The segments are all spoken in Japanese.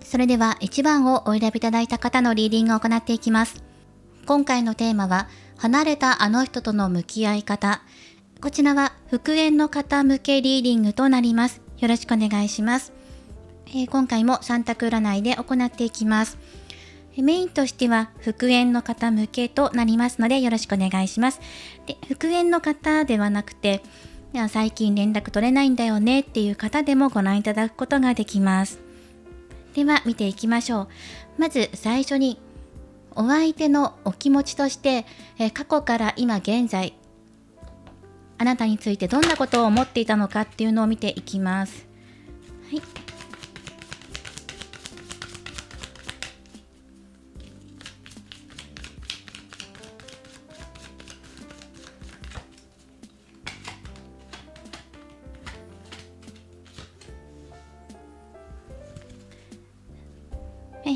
それでは1番をお選びいただいた方のリーディングを行っていきます。今回のテーマは、離れたあの人との向き合い方。こちらは復縁の方向けリーディングとなります。よろしくお願いします。今回も3択占いで行っていきます。メインとしては復縁の方向けとなりますのでよろしくお願いします。で、復縁の方ではなくて、最近連絡取れないんだよねっていう方でもご覧いただくことができます。では見ていきましょう。まず最初にお相手のお気持ちとして、過去から今現在あなたについてどんなことを思っていたのかっていうのを見ていきます。はい。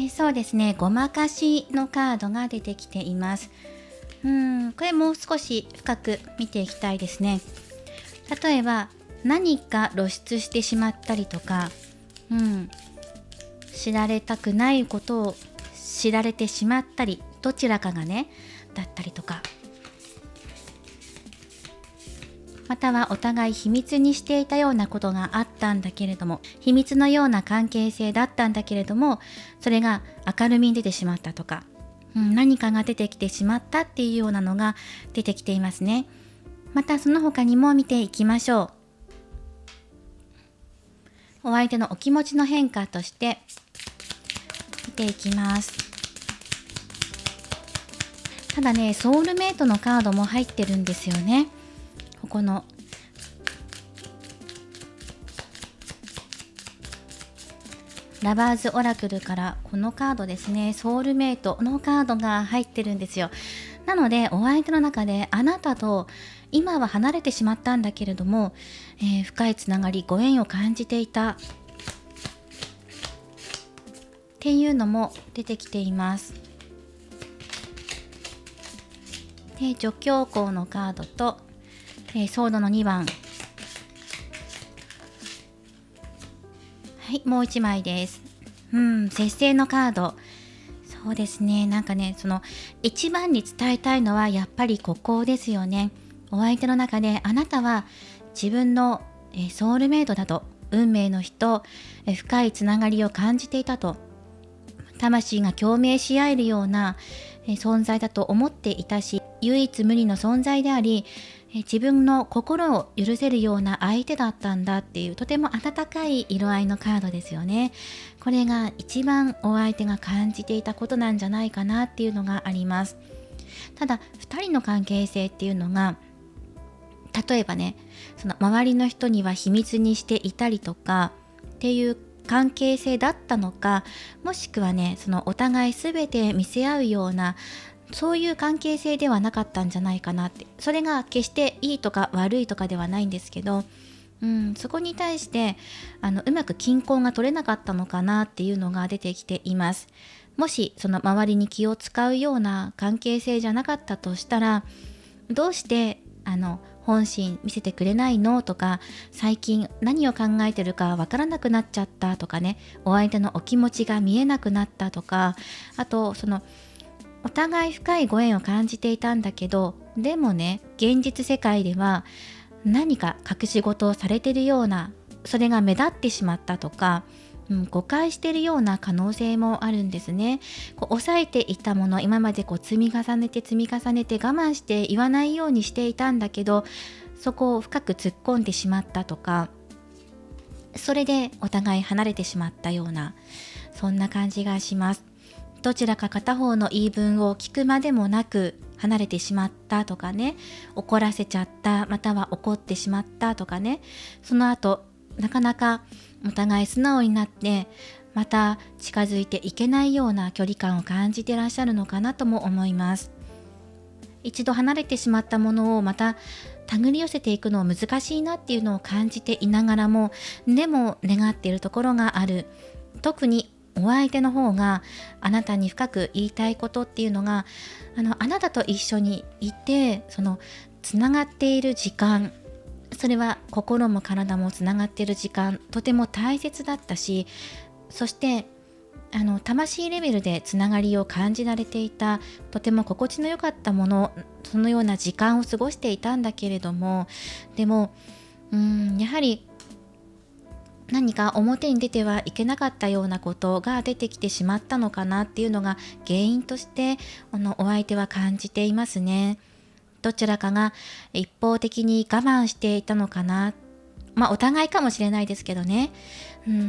そうですね、ごまかしのカードが出てきています。これもう少し深く見ていきたいですね。例えば何か露出してしまったりとか、知られたくないことを知られてしまったり、どちらかがね、だったりとか、またはお互い秘密にしていたようなことがあったんだけれども、秘密のような関係性だったんだけれども、それが明るみに出てしまったとか、何かが出てきてしまったっていうようなのが出てきていますね。またその他にも見ていきましょう。お相手のお気持ちの変化として見ていきます。ただね、ソウルメイトのカードも入ってるんですよね。ここのラバーズオラクルからこのカードですね、ソウルメイトのカードが入ってるんですよ。なのでお相手の中であなたと今は離れてしまったんだけれども、深いつながり、ご縁を感じていたっていうのも出てきています。で、助教皇のカードと、ソードの2番、はい、もう1枚です。節制のカード。そうですね、なんかね、その一番に伝えたいのはやっぱりここですよね。お相手の中であなたは自分のソウルメイトだと、運命の人、深いつながりを感じていたと、魂が共鳴し合えるような存在だと思っていたし、唯一無二の存在であり、自分の心を許せるような相手だったんだっていう、とても温かい色合いのカードですよね。これが一番お相手が感じていたことなんじゃないかなっていうのがあります。ただ2人の関係性っていうのが、例えばね、その周りの人には秘密にしていたりとかっていう関係性だったのか、もしくはね、そのお互い全て見せ合うような、そういう関係性ではなかったんじゃないかなって。それが決していいとか悪いとかではないんですけど、そこに対してうまく均衡が取れなかったのかなっていうのが出てきています。もしその周りに気を使うような関係性じゃなかったとしたら、どうして本心見せてくれないのとか、最近何を考えてるかわからなくなっちゃったとかね、お相手のお気持ちが見えなくなったとか、あとそのお互い深いご縁を感じていたんだけど、でもね、現実世界では何か隠し事をされているような、それが目立ってしまったとか、誤解しているような可能性もあるんですね。抑えていたもの、今まで積み重ねて我慢して言わないようにしていたんだけど、そこを深く突っ込んでしまったとか、それでお互い離れてしまったような、そんな感じがします。どちらか片方の言い分を聞くまでもなく離れてしまったとかね、怒らせちゃった、または怒ってしまったとかね、その後なかなかお互い素直になってまた近づいていけないような距離感を感じていらっしゃるのかなとも思います。一度離れてしまったものをまた手繰り寄せていくのは難しいなっていうのを感じていながらも、でも願っているところがある。特にお相手の方があなたに深く言いたいことっていうのが、あなたと一緒にいて、そのつながっている時間、それは心も体もつながっている時間、とても大切だったし、そして魂レベルでつながりを感じられていた、とても心地の良かったもの、そのような時間を過ごしていたんだけれども、でもやはり何か表に出てはいけなかったようなことが出てきてしまったのかなっていうのが原因としてお相手は感じていますね。どちらかが一方的に我慢していたのかな。お互いかもしれないですけどね、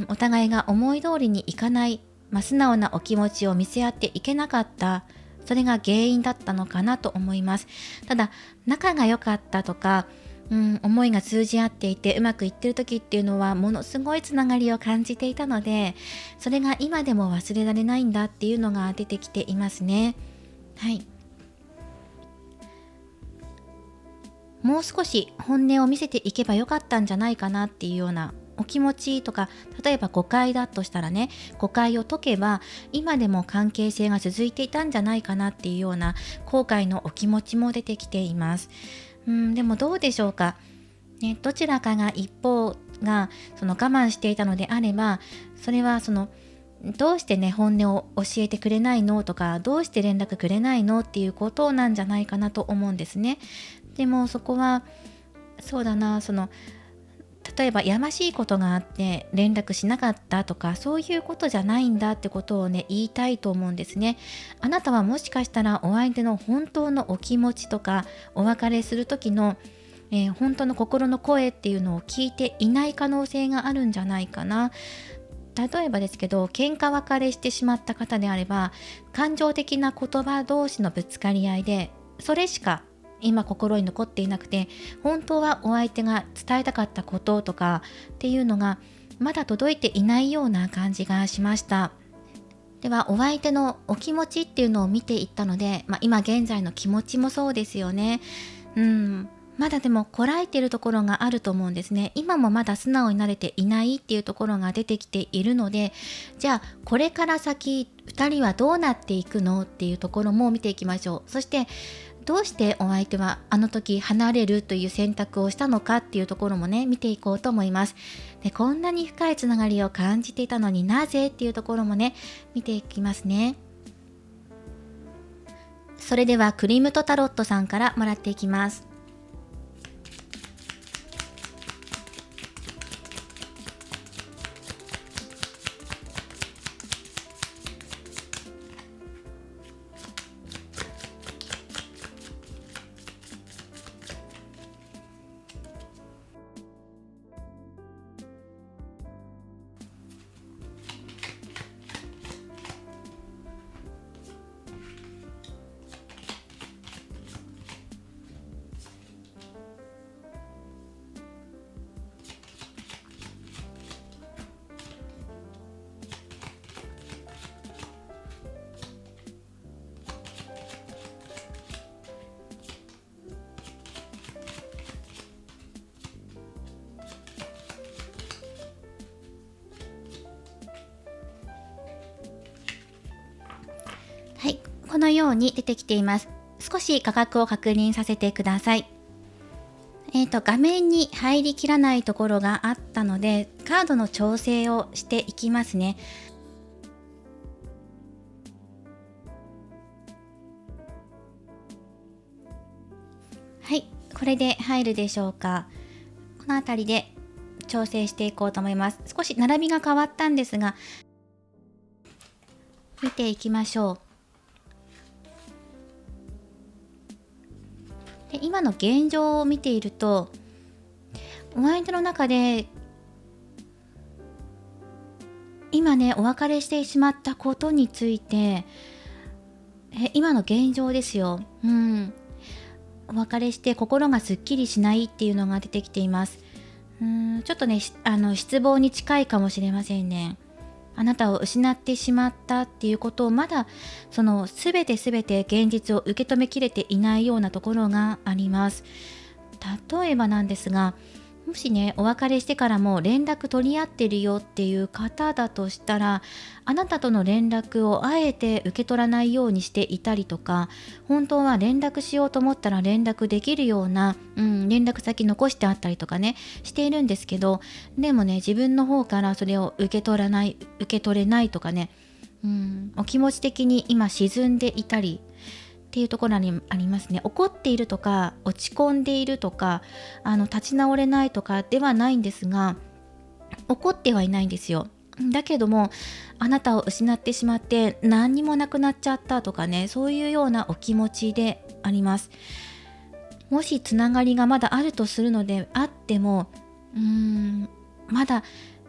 お互いが思い通りにいかない、素直なお気持ちを見せ合っていけなかった、それが原因だったのかなと思います。ただ仲が良かったとか、思いが通じ合っていてうまくいってる時っていうのはものすごいつながりを感じていたので、それが今でも忘れられないんだっていうのが出てきていますね。はい。もう少し本音を見せていけばよかったんじゃないかなっていうようなお気持ちとか、例えば誤解だとしたらね、誤解を解けば今でも関係性が続いていたんじゃないかなっていうような後悔のお気持ちも出てきています。でもどうでしょうか、ね、どちらかが一方が我慢していたのであれば、それはどうしてね本音を教えてくれないのとか、どうして連絡くれないのっていうことなんじゃないかなと思うんですね。でもそこはそうだな、例えばやましいことがあって連絡しなかったとか、そういうことじゃないんだってことをね言いたいと思うんですね。あなたはもしかしたらお相手の本当のお気持ちとか、お別れする時の、本当の心の声っていうのを聞いていない可能性があるんじゃないかな。例えばですけど、喧嘩別れしてしまった方であれば、感情的な言葉同士のぶつかり合いで、それしか今心に残っていなくて、本当はお相手が伝えたかったこととかっていうのがまだ届いていないような感じがしました。ではお相手のお気持ちっていうのを見ていったので、今現在の気持ちもそうですよね。まだでもこらえているところがあると思うんですね。今もまだ素直になれていないっていうところが出てきているので、じゃあこれから先2人はどうなっていくのっていうところも見ていきましょう。そしてどうしてお相手はあの時離れるという選択をしたのかっていうところもね見ていこうと思います。で、こんなに深いつながりを感じていたのになぜっていうところもね見ていきますね。それではクリームとタロットさんからもらっていきます。はい、このように出てきています。少し価格を確認させてください。画面に入りきらないところがあったので、カードの調整をしていきますね。はい、これで入るでしょうか。この辺りで調整していこうと思います。少し並びが変わったんですが、見ていきましょう。で、今の現状を見ていると、お相手の中で今ねお別れしてしまったことについて、今の現状ですよ。お別れして心がすっきりしないっていうのが出てきています。ちょっとね失望に近いかもしれませんね。あなたを失ってしまったっていうことをまだ全て現実を受け止めきれていないようなところがあります。例えばなんですが、もしねお別れしてからも連絡取り合ってるよっていう方だとしたら、あなたとの連絡をあえて受け取らないようにしていたりとか、本当は連絡しようと思ったら連絡できるような、連絡先残してあったりとかねしているんですけど、でもね自分の方からそれを受け取れないとかね、お気持ち的に今沈んでいたりっていうところにありますね。怒っているとか落ち込んでいるとか立ち直れないとかではないんですが、怒ってはいないんですよ。だけどもあなたを失ってしまって何にもなくなっちゃったとかね、そういうようなお気持ちであります。もしつながりがまだあるとするのであっても、まだ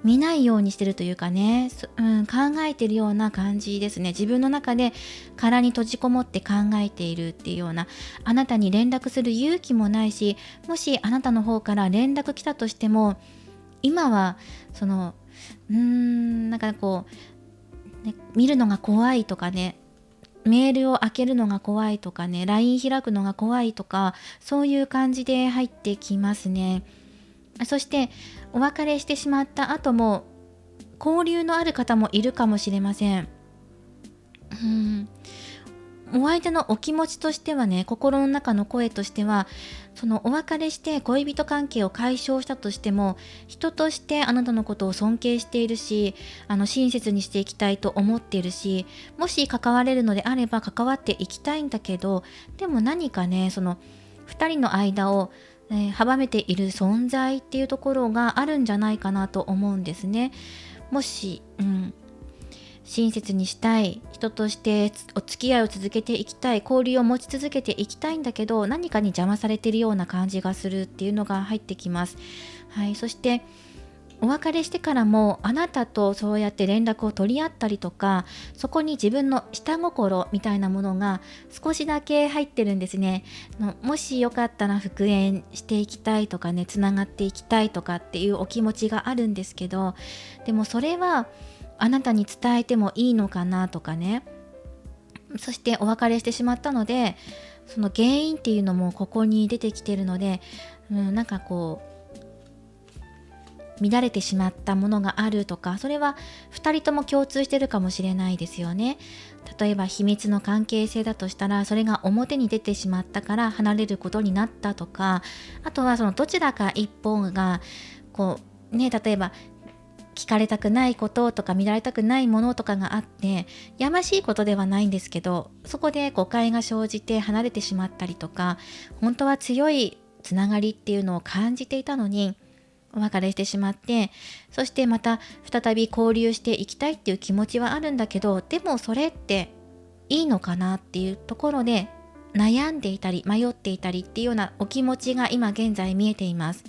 見ないようにしてるというかね、考えてるような感じですね。自分の中で殻に閉じこもって考えているっていうような、あなたに連絡する勇気もないし、もしあなたの方から連絡来たとしても、今はなんか見るのが怖いとかね、メールを開けるのが怖いとかね、 LINE 開くのが怖いとか、そういう感じで入ってきますね。そしてお別れしてしまった後も交流のある方もいるかもしれません。お相手のお気持ちとしてはね、心の中の声としては、そのお別れして恋人関係を解消したとしても、人としてあなたのことを尊敬しているし、親切にしていきたいと思っているし、もし関われるのであれば関わっていきたいんだけど、でも何かね、その2人の間を阻めている存在っていうところがあるんじゃないかなと思うんですね。もし、親切にしたい、人としてお付き合いを続けていきたい、交流を持ち続けていきたいんだけど、何かに邪魔されているような感じがするっていうのが入ってきます。はい、そしてお別れしてからもあなたとそうやって連絡を取り合ったりとか、そこに自分の下心みたいなものが少しだけ入ってるんですね。もしよかったら復縁していきたいとかね、つながっていきたいとかっていうお気持ちがあるんですけど、でもそれはあなたに伝えてもいいのかなとかね、そしてお別れしてしまったので、その原因っていうのもここに出てきてるので、なんか乱れてしまったものがあるとか、それは2人とも共通してるかもしれないですよね。例えば秘密の関係性だとしたら、それが表に出てしまったから離れることになったとか、あとはそのどちらか一方が例えば聞かれたくないこととか見られたくないものとかがあって、やましいことではないんですけど、そこで誤解が生じて離れてしまったりとか、本当は強いつながりっていうのを感じていたのにお別れしてしまって、そしてまた再び交流していきたいっていう気持ちはあるんだけど、でもそれっていいのかなっていうところで悩んでいたり迷っていたりっていうようなお気持ちが今現在見えています。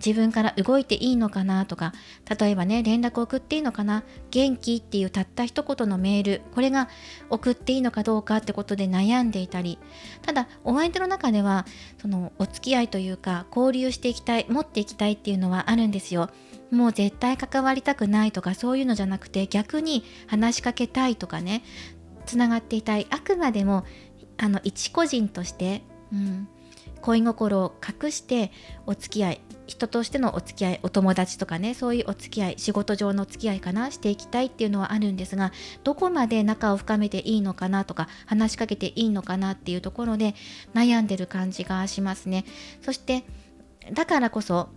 自分から動いていいのかなとか、例えばね、連絡送っていいのかな、元気っていうたった一言のメール、これが送っていいのかどうかってことで悩んでいたり、ただお相手の中ではそのお付き合いというか交流していきたい、持っていきたいっていうのはあるんですよ。もう絶対関わりたくないとかそういうのじゃなくて、逆に話しかけたいとかね、つながっていたい、あくまでも一個人として、恋心を隠してお付き合い、人としてのお付き合い、お友達とかね、そういうお付き合い、仕事上のお付き合いかな、していきたいっていうのはあるんですが、どこまで仲を深めていいのかなとか、話しかけていいのかなっていうところで悩んでる感じがしますね。そしてだからこそ、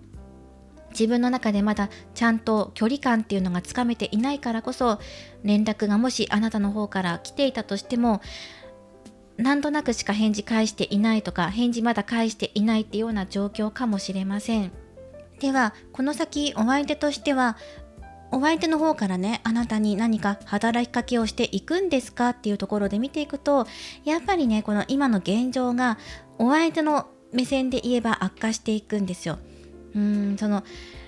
自分の中でまだちゃんと距離感っていうのがつかめていないからこそ、連絡がもしあなたの方から来ていたとしても、なんとなくしか返事返していないとか、返事まだ返していないっていうような状況かもしれません。ではこの先お相手としては、お相手の方からね、あなたに何か働きかけをしていくんですかっていうところで見ていくと、やっぱりね、この今の現状がお相手の目線で言えば悪化していくんですよ。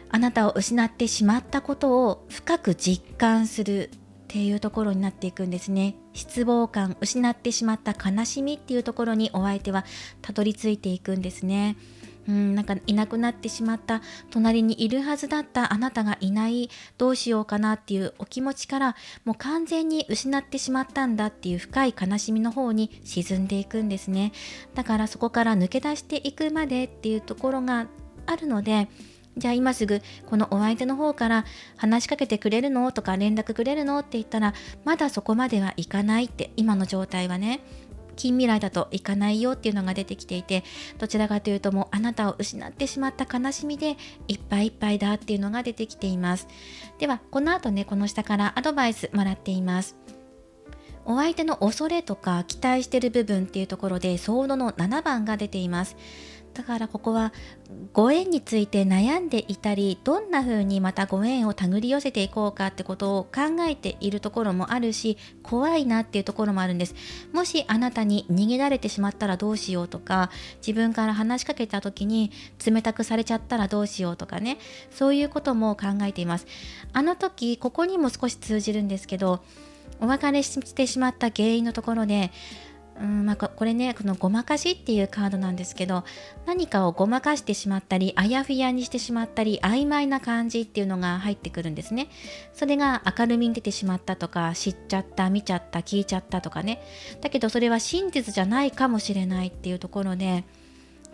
あなたを失ってしまったことを深く実感するっていうところになっていくんですね。失望感、失ってしまった悲しみっていうところにお相手はたどり着いていくんですね。なんかいなくなってしまった、隣にいるはずだったあなたがいない、どうしようかなっていうお気持ちから、もう完全に失ってしまったんだっていう深い悲しみの方に沈んでいくんですね。だからそこから抜け出していくまでっていうところがあるので、じゃあ今すぐこのお相手の方から話しかけてくれるのとか連絡くれるのって言ったら、まだそこまではいかないって、今の状態はね、近未来だといかないよっていうのが出てきていて、どちらかというともうあなたを失ってしまった悲しみでいっぱいいっぱいだっていうのが出てきています。ではこの後ね、この下からアドバイスもらっています。お相手の恐れとか期待している部分っていうところでソードの7番が出ています。だからここはご縁について悩んでいたり、どんな風にまたご縁を手繰り寄せていこうかってことを考えているところもあるし、怖いなっていうところもあるんです。もしあなたに逃げられてしまったらどうしようとか、自分から話しかけた時に冷たくされちゃったらどうしようとかね、そういうことも考えています。あの時ここにも少し通じるんですけど、お別れしてしまった原因のところで、これね、このごまかしっていうカードなんですけど、何かをごまかしてしまったり、あやふやにしてしまったり、曖昧な感じっていうのが入ってくるんですね。それが明るみに出てしまったとか、知っちゃった、見ちゃった、聞いちゃったとかね。だけどそれは真実じゃないかもしれないっていうところで、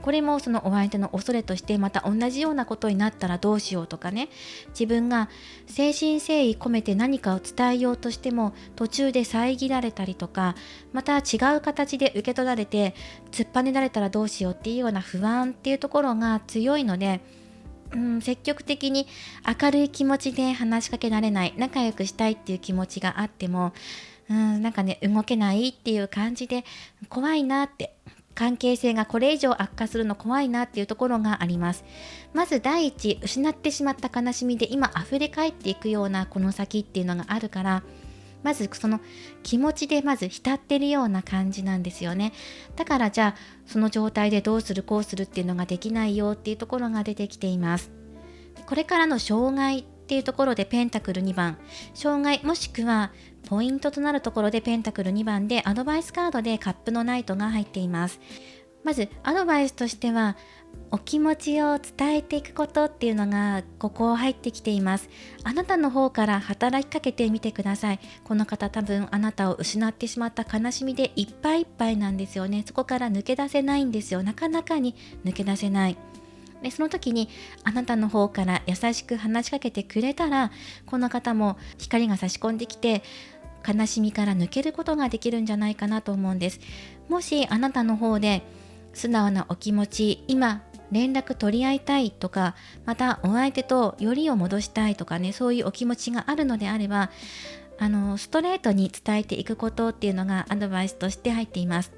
これもそのお相手の恐れとして、また同じようなことになったらどうしようとかね、自分が誠心誠意込めて何かを伝えようとしても途中で遮られたりとか、また違う形で受け取られて突っぱねられたらどうしようっていうような不安っていうところが強いので、積極的に明るい気持ちで話しかけられない、仲良くしたいっていう気持ちがあっても、なんかね、動けないっていう感じで怖いなって、関係性がこれ以上悪化するの怖いなっていうところがあります。まず第一、失ってしまった悲しみで今溢れ返っていくようなこの先っていうのがあるから、まずその気持ちでまず浸ってるような感じなんですよね。だからじゃあその状態でどうするこうするっていうのができないよっていうところが出てきています。これからの障害っていうところでペンタクル2番、障害もしくはポイントとなるところでペンタクル2番でアドバイスカードでカップのナイトが入っています。まずアドバイスとしては、お気持ちを伝えていくことっていうのがここ入ってきています。あなたの方から働きかけてみてください。この方多分あなたを失ってしまった悲しみでいっぱいいっぱいなんですよね。そこから抜け出せないんですよ。なかなかに抜け出せない。でその時にあなたの方から優しく話しかけてくれたら、この方も光が差し込んできて悲しみから抜けることができるんじゃないかなと思うんです。もしあなたの方で素直なお気持ち、今連絡取り合いたいとか、またお相手とよりを戻したいとかね、そういうお気持ちがあるのであれば、ストレートに伝えていくことっていうのがアドバイスとして入っています。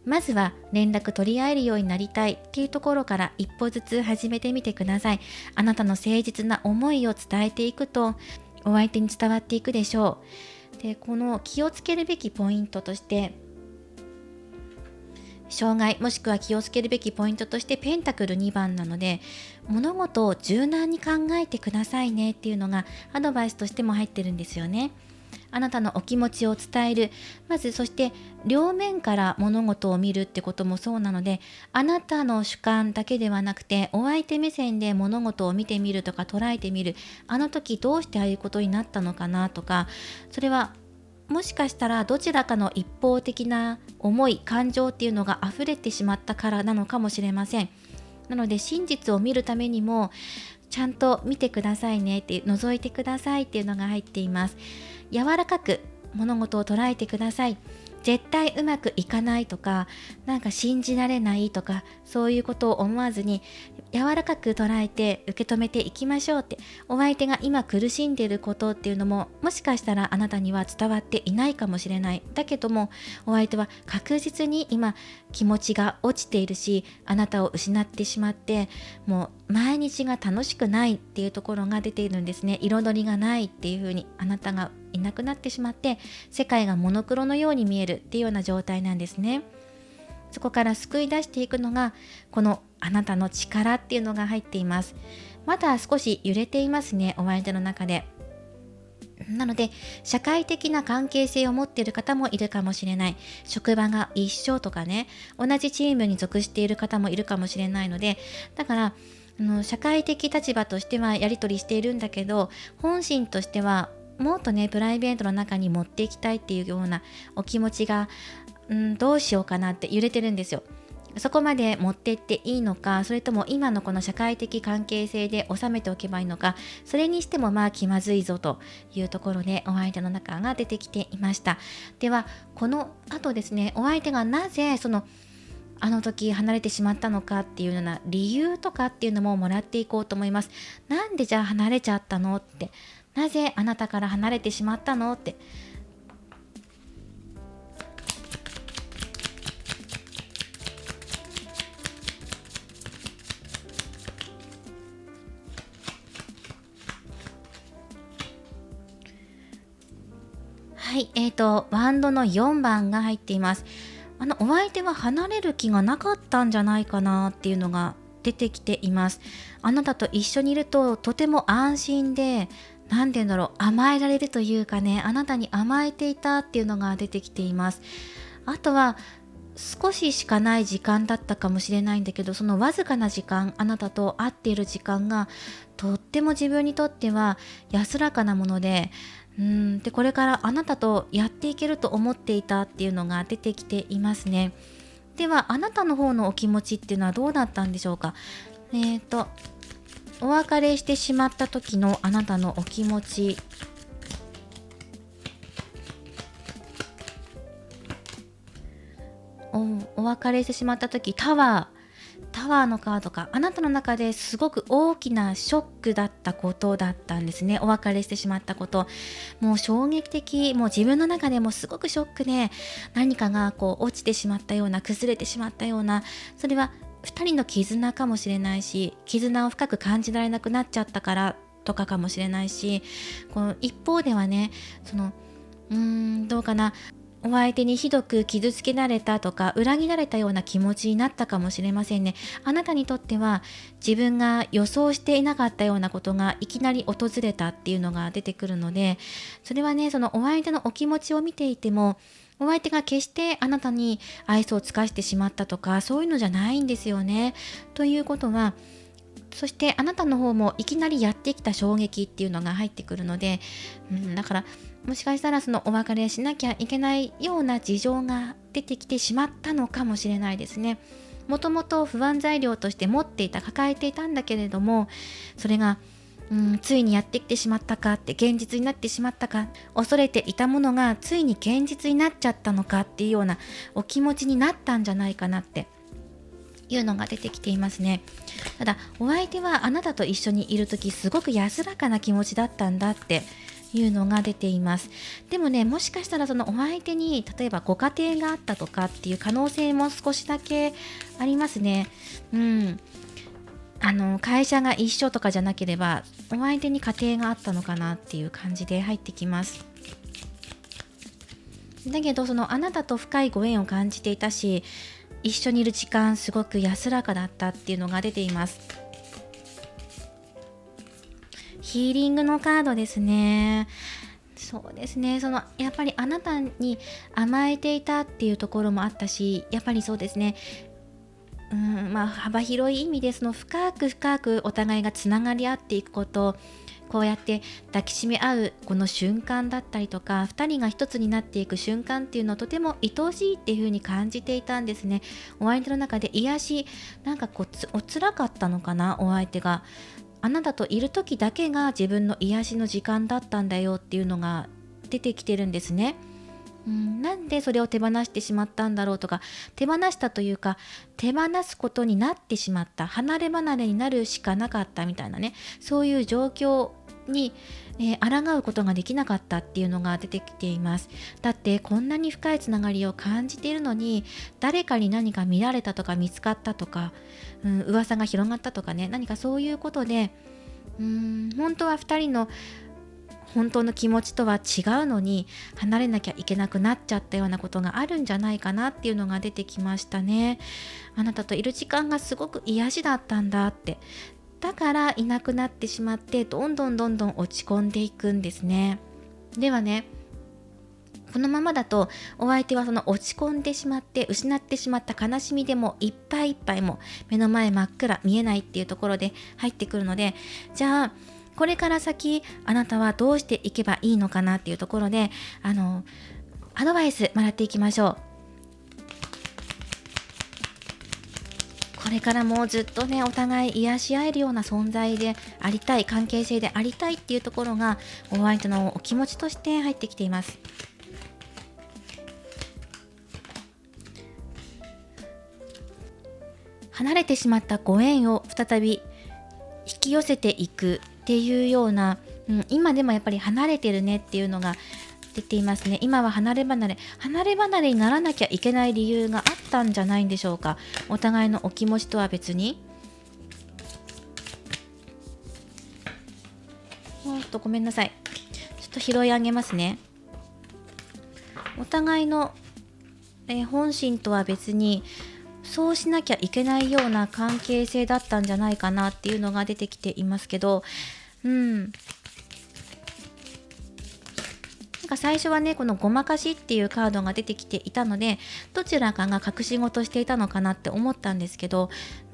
まずは連絡取り合えるようになりたいっていうところから一歩ずつ始めてみてください。あなたの誠実な思いを伝えていくとお相手に伝わっていくでしょう。で、この気をつけるべきポイントとして、障害もしくは気をつけるべきポイントとしてペンタクル2番なので、物事を柔軟に考えてくださいねっていうのがアドバイスとしても入ってるんですよね。あなたのお気持ちを伝える、まずそして両面から物事を見るってこともそうなので、あなたの主観だけではなくてお相手目線で物事を見てみるとか捉えてみる。あの時どうしてああいうことになったのかなとか、それはもしかしたらどちらかの一方的な思い、感情っていうのが溢れてしまったからなのかもしれません。なので真実を見るためにもちゃんと見てくださいねっていう、覗いてくださいっていうのが入っています。柔らかく物事を捉えてください。絶対うまくいかないとか、なんか信じられないとか、そういうことを思わずに柔らかく捉えて受け止めていきましょうって。お相手が今苦しんでいることっていうのももしかしたらあなたには伝わっていないかもしれない。だけどもお相手は確実に今気持ちが落ちているし、あなたを失ってしまってもう毎日が楽しくないっていうところが出ているんですね。彩りがないっていう風に、あなたがいなくなってしまって世界がモノクロのように見えるっていうような状態なんですね。そこから救い出していくのがこのあなたの力っていうのが入っています。まだ少し揺れていますね、お相手の中で。なので社会的な関係性を持っている方もいるかもしれない。職場が一緒とかね、同じチームに属している方もいるかもしれないので、だから社会的立場としてはやり取りしているんだけど、本心としてはもっとねプライベートの中に持っていきたいっていうようなお気持ちが、どうしようかなって揺れてるんですよ。そこまで持ってっていいのか、それとも今のこの社会的関係性で収めておけばいいのか、それにしても気まずいぞというところでお相手の中が出てきていました。ではこの後ですね、お相手がなぜあの時離れてしまったのかっていうような理由とかっていうのももらっていこうと思います。なんでじゃあ離れちゃったのって、なぜあなたから離れてしまったのって。はい、ワンドの4番が入っています。お相手は離れる気がなかったんじゃないかなっていうのが出てきています。あなたと一緒にいるととても安心で、なんて言うんだろう、甘えられるというかね、あなたに甘えていたっていうのが出てきています。あとは少ししかない時間だったかもしれないんだけど、そのわずかな時間、あなたと会っている時間がとっても自分にとっては安らかなもので、でこれからあなたとやっていけると思っていたっていうのが出てきていますね。ではあなたの方のお気持ちっていうのはどうだったんでしょうか。お別れしてしまった時のあなたのお気持ち、お別れしてしまった時、タワーのカードがあなたの中ですごく大きなショックだったことだったんですね。お別れしてしまったこと、もう衝撃的、もう自分の中でもすごくショックで、何かが落ちてしまったような、崩れてしまったような、それは2人の絆かもしれないし、絆を深く感じられなくなっちゃったからとかかもしれないし、この一方ではね、どうかな、お相手にひどく傷つけられたとか裏切られたような気持ちになったかもしれませんね。あなたにとっては自分が予想していなかったようなことがいきなり訪れたっていうのが出てくるので、それはね、そのお相手のお気持ちを見ていても、お相手が決してあなたに愛想を尽かしてしまったとかそういうのじゃないんですよね。ということは、そしてあなたの方もいきなりやってきた衝撃っていうのが入ってくるので、だからもしかしたらそのお別れしなきゃいけないような事情が出てきてしまったのかもしれないですね。もともと不安材料として持っていた、抱えていたんだけれども、それがついにやってきてしまったかって、現実になってしまったか、恐れていたものがついに現実になっちゃったのかっていうようなお気持ちになったんじゃないかなっていうのが出てきていますね。ただお相手はあなたと一緒にいるときすごく安らかな気持ちだったんだっていうのが出ています。でもね、もしかしたらそのお相手に例えばご家庭があったとかっていう可能性も少しだけありますね。会社が一緒とかじゃなければお相手に家庭があったのかなっていう感じで入ってきます。だけどそのあなたと深いご縁を感じていたし、一緒にいる時間すごく安らかだったっていうのが出ています。ヒーリングのカードですね。そうですね、やっぱりあなたに甘えていたっていうところもあったし、やっぱりそうですね、幅広い意味で深く深くお互いがつながり合っていくこと、こうやって抱きしめ合うこの瞬間だったりとか、2人が一つになっていく瞬間っていうのをとても愛おしいっていう風に感じていたんですね。お相手の中で癒し、お辛かったのかな、お相手が。あなたといる時だけが自分の癒しの時間だったんだよっていうのが出てきてるんですね。なんでそれを手放してしまったんだろうとか、手放したというか手放すことになってしまった、離れ離れになるしかなかったみたいなね、そういう状況に、抗うことができなかったっていうのが出てきています。だってこんなに深いつながりを感じているのに、誰かに何か見られたとか見つかったとか、噂が広がったとかね、何かそういうことで本当は2人の本当の気持ちとは違うのに離れなきゃいけなくなっちゃったようなことがあるんじゃないかなっていうのが出てきましたね。あなたといる時間がすごく癒しだったんだって。だからいなくなってしまってどんどん落ち込んでいくんですね。ではね、このままだとお相手はその落ち込んでしまって失ってしまった悲しみでもいっぱいいっぱい、も目の前真っ暗見えないっていうところで入ってくるので、じゃあこれから先あなたはどうしていけばいいのかなっていうところでアドバイスもらっていきましょう。これからもずっとねお互い癒し合えるような存在でありたい、関係性でありたいっていうところがお相手のお気持ちとして入ってきています。離れてしまったご縁を再び引き寄せていくっていうような、今でもやっぱり離れてるねっていうのが出ていますね。今は離れ離れにならなきゃいけない理由があったんじゃないんでしょうか。お互いのお気持ちとは別に。ごめんなさい。ちょっと拾い上げますね。お互いの、本心とは別にそうしなきゃいけないような関係性だったんじゃないかなっていうのが出てきていますけど、なんか最初はねこのごまかしっていうカードが出てきていたので、どちらかが隠し事していたのかなって思ったんですけど、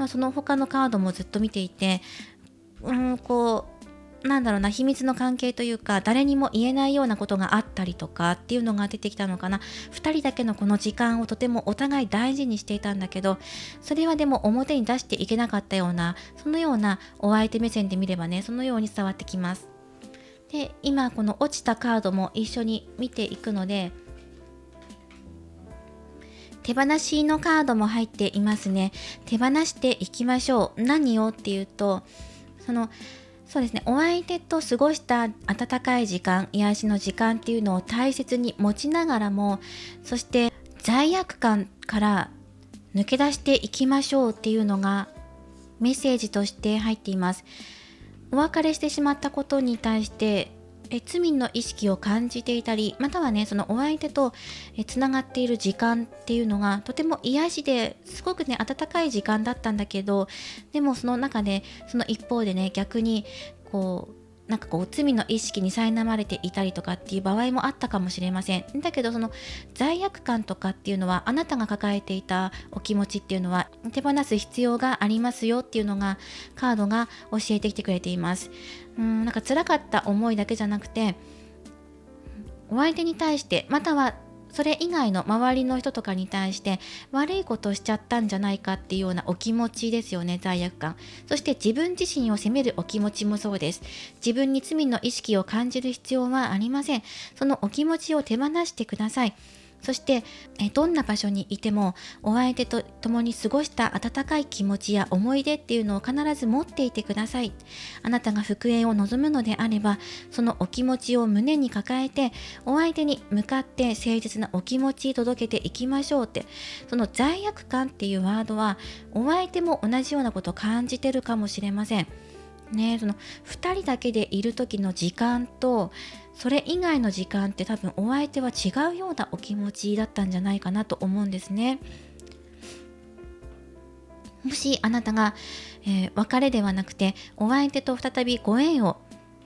その他のカードもずっと見ていて、なんだろうな、秘密の関係というか誰にも言えないようなことがあったりとかっていうのが出てきたのかな。2人だけのこの時間をとてもお互い大事にしていたんだけど、それはでも表に出していけなかったような、そのようなお相手目線で見ればね、そのように伝わってきます。で、今この落ちたカードも一緒に見ていくので、手放しのカードも入っていますね。手放していきましょう。何をっていうと、そうですね、お相手と過ごした温かい時間、癒しの時間っていうのを大切に持ちながらも、そして罪悪感から抜け出していきましょうっていうのがメッセージとして入っています。お別れしてしまったことに対して罪の意識を感じていたり、またはねそのお相手とつながっている時間っていうのがとても癒しですごくね温かい時間だったんだけど、でもその中でその一方でね逆に罪の意識に苛まれていたりとかっていう場合もあったかもしれません。だけどその罪悪感とかっていうのは、あなたが抱えていたお気持ちっていうのは手放す必要がありますよっていうのがカードが教えてきてくれています。なんか辛かった思いだけじゃなくて、お相手に対してまたはそれ以外の周りの人とかに対して悪いことをしちゃったんじゃないかっていうようなお気持ちですよね、罪悪感。そして自分自身を責めるお気持ちもそうです。自分に罪の意識を感じる必要はありません。そのお気持ちを手放してください。そしてどんな場所にいてもお相手と共に過ごした温かい気持ちや思い出っていうのを必ず持っていてください。あなたが復縁を望むのであれば、そのお気持ちを胸に抱えてお相手に向かって誠実なお気持ち届けていきましょうって。その罪悪感っていうワードはお相手も同じようなことを感じてるかもしれませんね。その2人だけでいる時の時間とそれ以外の時間って多分お相手は違うようなお気持ちだったんじゃないかなと思うんですね。もしあなたが、別れではなくてお相手と再びご縁を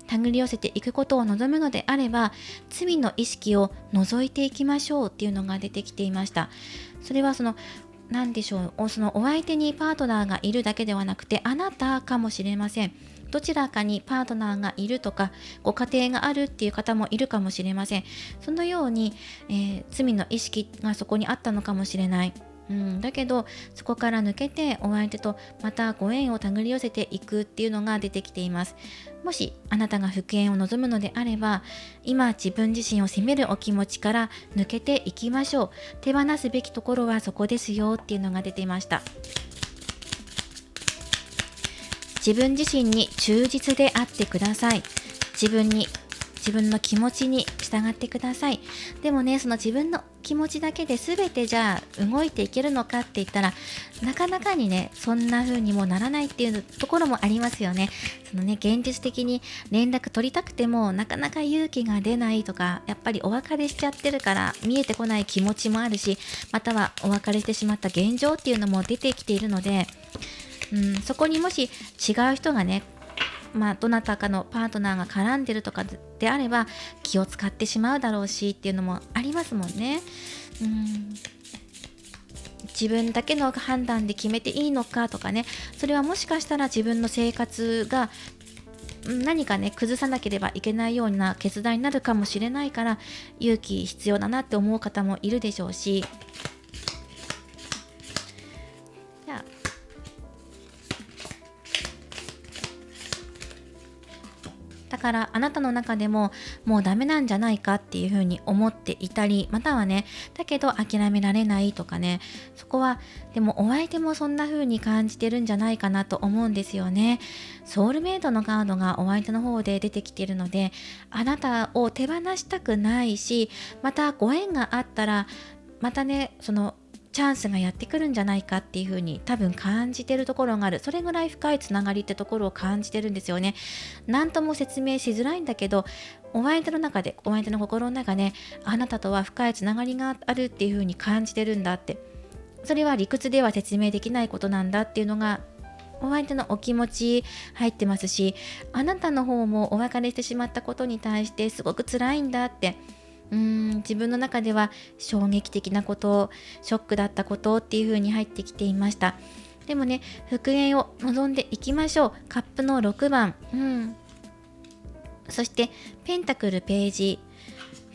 手繰り寄せていくことを望むのであれば、罪の意識を除いていきましょうっていうのが出てきていました。それは何でしょう、そのお相手にパートナーがいるだけではなくて、あなたかもしれません。どちらかにパートナーがいるとかご家庭があるっていう方もいるかもしれません。そのように、罪の意識がそこにあったのかもしれない。だけどそこから抜けてお相手とまたご縁を手繰り寄せていくっていうのが出てきています。もしあなたが復縁を望むのであれば、今自分自身を責めるお気持ちから抜けていきましょう。手放すべきところはそこですよっていうのが出ていました。自分自身に忠実であってください。自分の気持ちに従ってください。でもね、その自分の気持ちだけで全てじゃあ動いていけるのかって言ったら、なかなかにねそんな風にもならないっていうところもありますよね。現実的に連絡取りたくてもなかなか勇気が出ないとか、やっぱりお別れしちゃってるから見えてこない気持ちもあるし、またはお別れしてしまった現状っていうのも出てきているので、そこにもし違う人がね、どなたかのパートナーが絡んでるとかであれば気を使ってしまうだろうしっていうのもありますもんね。自分だけの判断で決めていいのかとかね、それはもしかしたら自分の生活が何かね崩さなければいけないような決断になるかもしれないから、勇気必要だなって思う方もいるでしょうし、じゃあからあなたの中でももうダメなんじゃないかっていうふうに思っていたり、またはね、だけど諦められないとかね、そこはでもお相手もそんな風に感じてるんじゃないかなと思うんですよね。ソウルメイトのカードがお相手の方で出てきているので、あなたを手放したくないし、またご縁があったらまたね、そのチャンスがやってくるんじゃないかっていう風に多分感じてるところがある。それぐらい深いつながりってところを感じてるんですよね。なんとも説明しづらいんだけど、お相手の中で、お相手の心の中で、あなたとは深いつながりがあるっていう風に感じてるんだって。それは理屈では説明できないことなんだっていうのがお相手のお気持ち入ってますし、あなたの方もお別れしてしまったことに対してすごく辛いんだって、自分の中では衝撃的なこと、ショックだったことっていう風に入ってきていました。でもね、復縁を望んでいきましょう。カップの6番、そしてペンタクルページ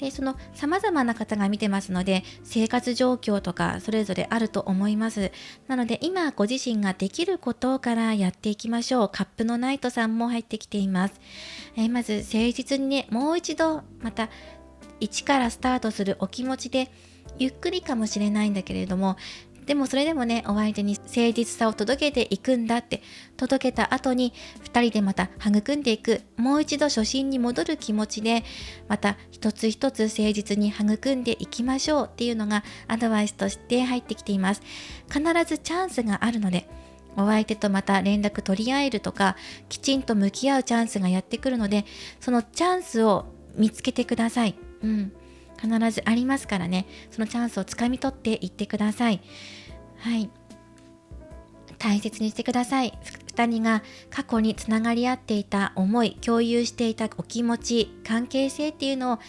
で、その様々な方が見てますので、生活状況とかそれぞれあると思います。なので今ご自身ができることからやっていきましょう。カップのナイトさんも入ってきています。まず誠実にね、もう一度また一からスタートするお気持ちで、ゆっくりかもしれないんだけれども、でもそれでもね、お相手に誠実さを届けていくんだって、届けた後に2人でまた育んでいく、もう一度初心に戻る気持ちで、また一つ一つ誠実に育んでいきましょうっていうのがアドバイスとして入ってきています。必ずチャンスがあるので、お相手とまた連絡取り合えるとか、きちんと向き合うチャンスがやってくるので、そのチャンスを見つけてください。必ずありますからね、そのチャンスをつかみ取っていってください。はい。大切にしてください。2人が過去につながり合っていた思い、共有していたお気持ち、関係性っていうのを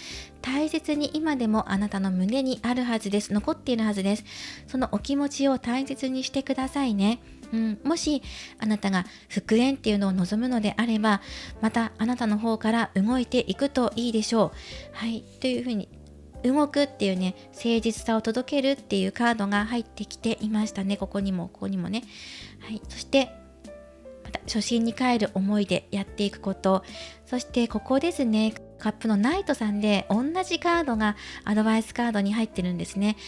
大切に今でもあなたの胸にあるはずです。残っているはずです。そのお気持ちを大切にしてくださいね。もしあなたが復縁っていうのを望むのであれば、またあなたの方から動いていくといいでしょう。はい。というふうに動くっていうね、誠実さを届けるっていうカードが入ってきていましたね。ここにもね。はい。そしてまた初心に帰る思いでやっていくこと。そしてここですね、カップのナイトさんで同じカードがアドバイスカードに入ってるんですね。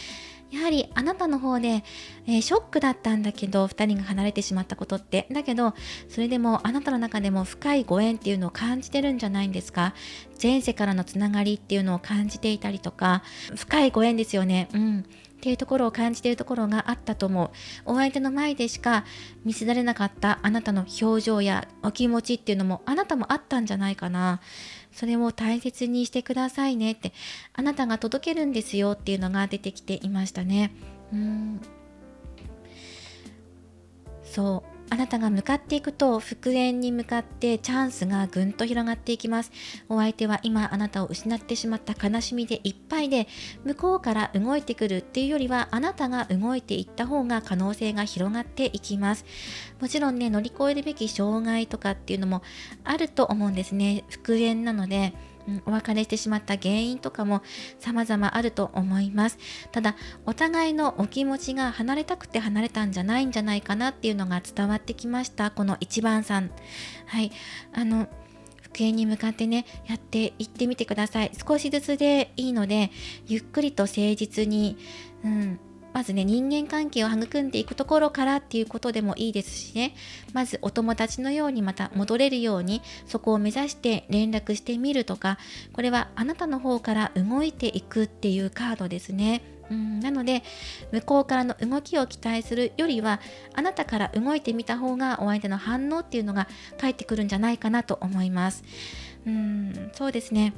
やはりあなたの方で、ショックだったんだけど、2人が離れてしまったことって。だけど、それでもあなたの中でも深いご縁っていうのを感じてるんじゃないんですか。前世からのつながりっていうのを感じていたりとか、深いご縁ですよね。っていうところを感じているところがあったと思う。お相手の前でしか見せられなかったあなたの表情やお気持ちっていうのもあなたもあったんじゃないかな。それを大切にしてくださいねって、あなたが届けるんですよっていうのが出てきていましたね。そう。あなたが向かっていくと、復縁に向かってチャンスがぐんと広がっていきます。お相手は今あなたを失ってしまった悲しみでいっぱいで、向こうから動いてくるっていうよりは、あなたが動いていった方が可能性が広がっていきます。もちろんね、乗り越えるべき障害とかっていうのもあると思うんですね。復縁なので。お別れしてしまった原因とかも様々あると思います。ただ、お互いのお気持ちが離れたくて離れたんじゃないんじゃないかなっていうのが伝わってきました。この1番さん。はい。復縁に向かってね、やっていってみてください。少しずつでいいので、ゆっくりと誠実に、まずね、人間関係を育んでいくところからっていうことでもいいですしね、まずお友達のようにまた戻れるように、そこを目指して連絡してみるとか、これはあなたの方から動いていくっていうカードですね。なので、向こうからの動きを期待するよりは、あなたから動いてみた方がお相手の反応っていうのが返ってくるんじゃないかなと思います。そうですね。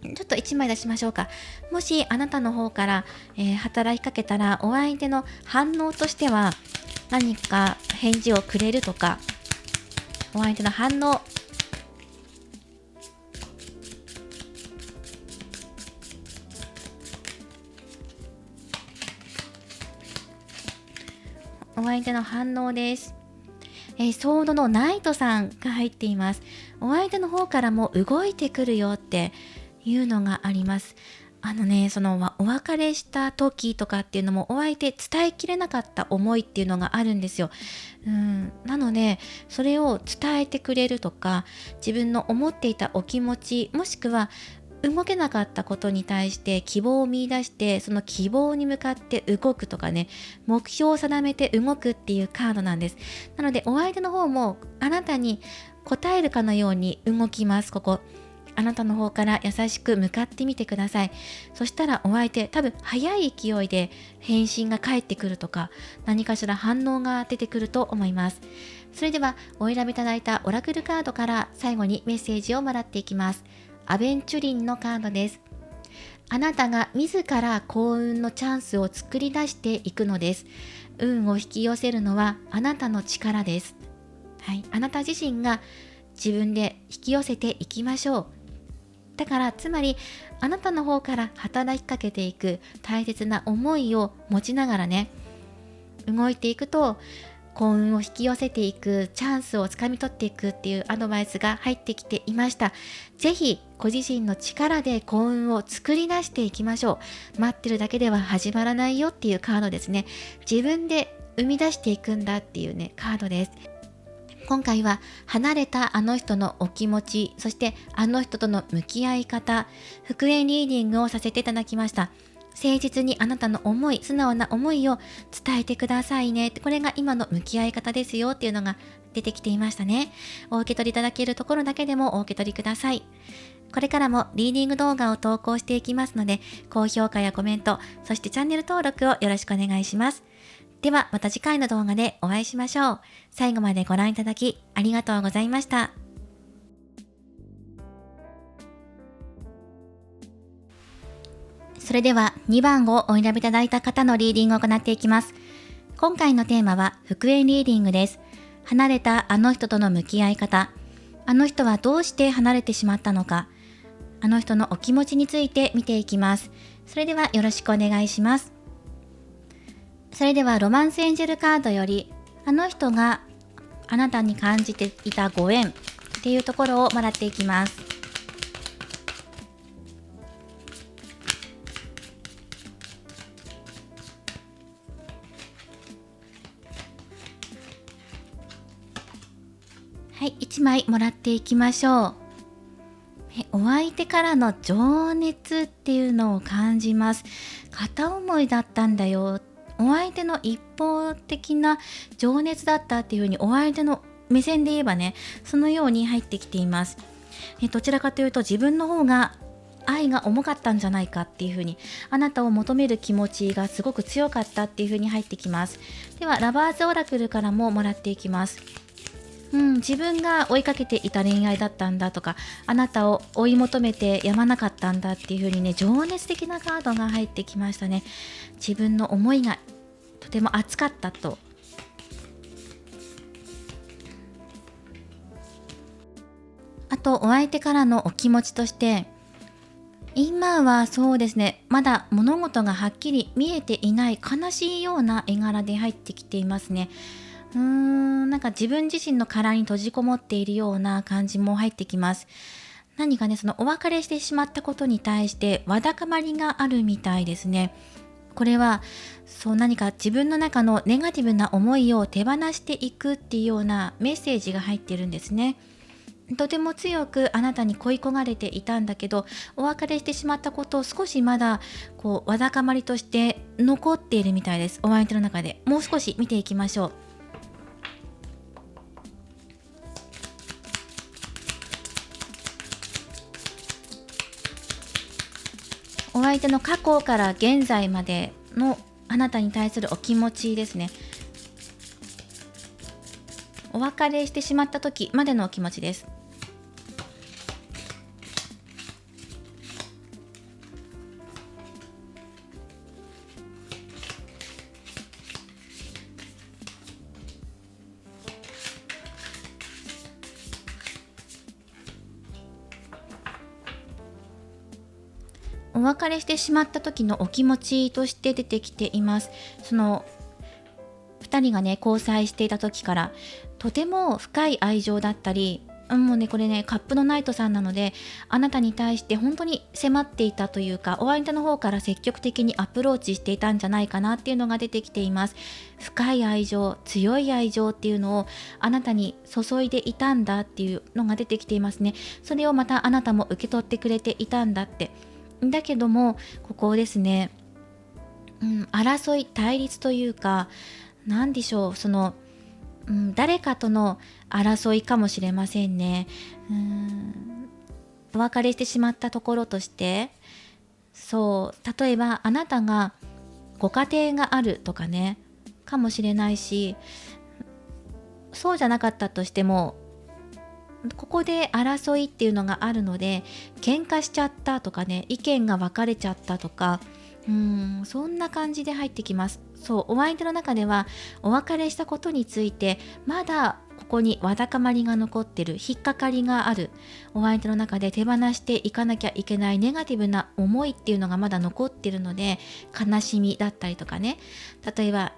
ちょっと1枚出しましょうか。もしあなたの方から、働きかけたら、お相手の反応としては何か返事をくれるとか、お相手の反応、お相手の反応です。ソードのナイトさんが入っています。お相手の方からも動いてくるよっていうのがあります。そのお別れした時とかっていうのもお相手伝えきれなかった思いっていうのがあるんですよ。なのでそれを伝えてくれるとか、自分の思っていたお気持ち、もしくは動けなかったことに対して希望を見出して、その希望に向かって動くとかね、目標を定めて動くっていうカードなんです。なのでお相手の方もあなたに応えるかのように動きます。ここあなたの方から優しく向かってみてください。そしたらお相手、多分早い勢いで返信が返ってくるとか、何かしら反応が出てくると思います。それではお選びいただいたオラクルカードから最後にメッセージをもらっていきます。アベンチュリンのカードです。あなたが自ら幸運のチャンスを作り出していくのです。運を引き寄せるのはあなたの力です。はい、あなた自身が自分で引き寄せていきましょう。だからつまりあなたの方から働きかけていく大切な思いを持ちながらね、動いていくと幸運を引き寄せていく、チャンスをつかみ取っていくっていうアドバイスが入ってきていました。ぜひご自身の力で幸運を作り出していきましょう。待ってるだけでは始まらないよっていうカードですね。自分で生み出していくんだっていうねカードです。今回は離れたあの人のお気持ち、そしてあの人との向き合い方、復縁リーディングをさせていただきました。誠実にあなたの思い、素直な思いを伝えてくださいね。これが今の向き合い方ですよっていうのが出てきていましたね。お受け取りいただけるところだけでもお受け取りください。これからもリーディング動画を投稿していきますので、高評価やコメント、そしてチャンネル登録をよろしくお願いします。ではまた次回の動画でお会いしましょう。最後までご覧いただきありがとうございました。それでは2番をお選びいただいた方のリーディングを行っていきます。今回のテーマは復縁リーディングです。離れたあの人との向き合い方。あの人はどうして離れてしまったのか。あの人のお気持ちについて見ていきます。それではよろしくお願いします。それではロマンスエンジェルカードより、あの人があなたに感じていたご縁っていうところをもらっていきます。はい、1枚もらっていきましょう。お相手からの情熱っていうのを感じます。片思いだったんだよ。お相手の一方的な情熱だったっていうふうにお相手の目線で言えばね、そのように入ってきています。どちらかというと自分の方が愛が重かったんじゃないかっていうふうに、あなたを求める気持ちがすごく強かったっていうふうに入ってきます。ではラバーズオラクルからももらっていきます。自分が追いかけていた恋愛だったんだとか、あなたを追い求めてやまなかったんだっていう風にね、情熱的なカードが入ってきましたね。自分の思いがとても熱かったと。あとお相手からのお気持ちとして、今はそうですね、まだ物事がはっきり見えていない悲しいような絵柄で入ってきていますね。なんか自分自身の殻に閉じこもっているような感じも入ってきます。何かね、そのお別れしてしまったことに対してわだかまりがあるみたいですね。これは何か自分の中のネガティブな思いを手放していくっていうようなメッセージが入ってるんですね。とても強くあなたに恋焦がれていたんだけど、お別れしてしまったことを少しまだわだかまりとして残っているみたいです。お相手の中でもう少し見ていきましょう。お相手の過去から現在までのあなたに対するお気持ちですね。お別れしてしまった時までのお気持ちです。お別れしてしまった時のお気持ちとして出てきています。その2人がね交際していた時からとても深い愛情だったり、もうね、これね、カップのナイトさんなので、あなたに対して本当に迫っていたというか、お相手の方から積極的にアプローチしていたんじゃないかなっていうのが出てきています。深い愛情、強い愛情っていうのをあなたに注いでいたんだっていうのが出てきていますね。それをまたあなたも受け取ってくれていたんだって。だけども、ここですね、争い、対立というか、何でしょう、誰かとの争いかもしれませんね。お別れしてしまったところとして、例えばあなたがご家庭があるとかね、かもしれないし、そうじゃなかったとしても、ここで争いっていうのがあるので、喧嘩しちゃったとかね、意見が分かれちゃったとか、そんな感じで入ってきます。お相手の中ではお別れしたことについてまだここにわだかまりが残ってる、引っかかりがある、お相手の中で手放していかなきゃいけないネガティブな思いっていうのがまだ残ってるので、悲しみだったりとかね、例えば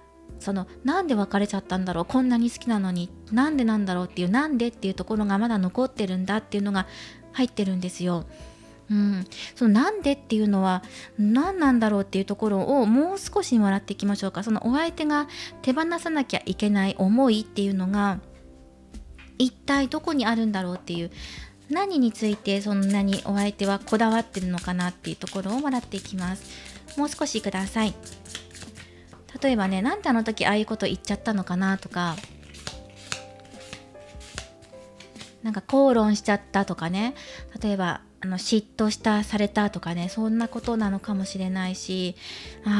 なんで別れちゃったんだろう、こんなに好きなのになんでなんだろうっていう、なんでっていうところがまだ残ってるんだっていうのが入ってるんですよ。なんでっていうのは何なんだろうっていうところをもう少しもらっていきましょうか。お相手が手放さなきゃいけない思いっていうのが一体どこにあるんだろうっていう、何についてそんなにお相手はこだわってるのかなっていうところをもらっていきます。もう少しください。例えばね、なんであの時ああいうこと言っちゃったのかなとか、なんか口論しちゃったとかね、例えば嫉妬されたとかね、そんなことなのかもしれないし、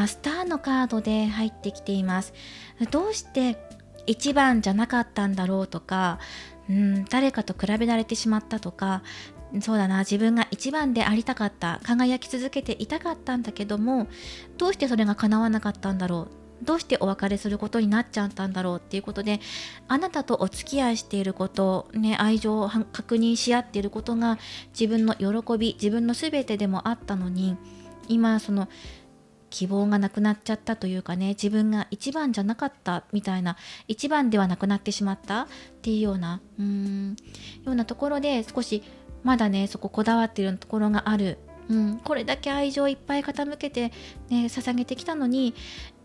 スターのカードで入ってきています。どうして一番じゃなかったんだろうとか、誰かと比べられてしまったとか、そうだな、自分が一番でありたかった、輝き続けていたかったんだけども、どうしてそれが叶わなかったんだろう、どうしてお別れすることになっちゃったんだろうっていうことで、あなたとお付き合いしていることね、愛情を確認し合っていることが自分の喜び、自分の全てでもあったのに、今希望がなくなっちゃったというかね、自分が一番じゃなかったみたいな、一番ではなくなってしまったっていうようなところで、少しまだね、そここだわっているところがある。これだけ愛情いっぱい傾けて、ね、捧げてきたのに、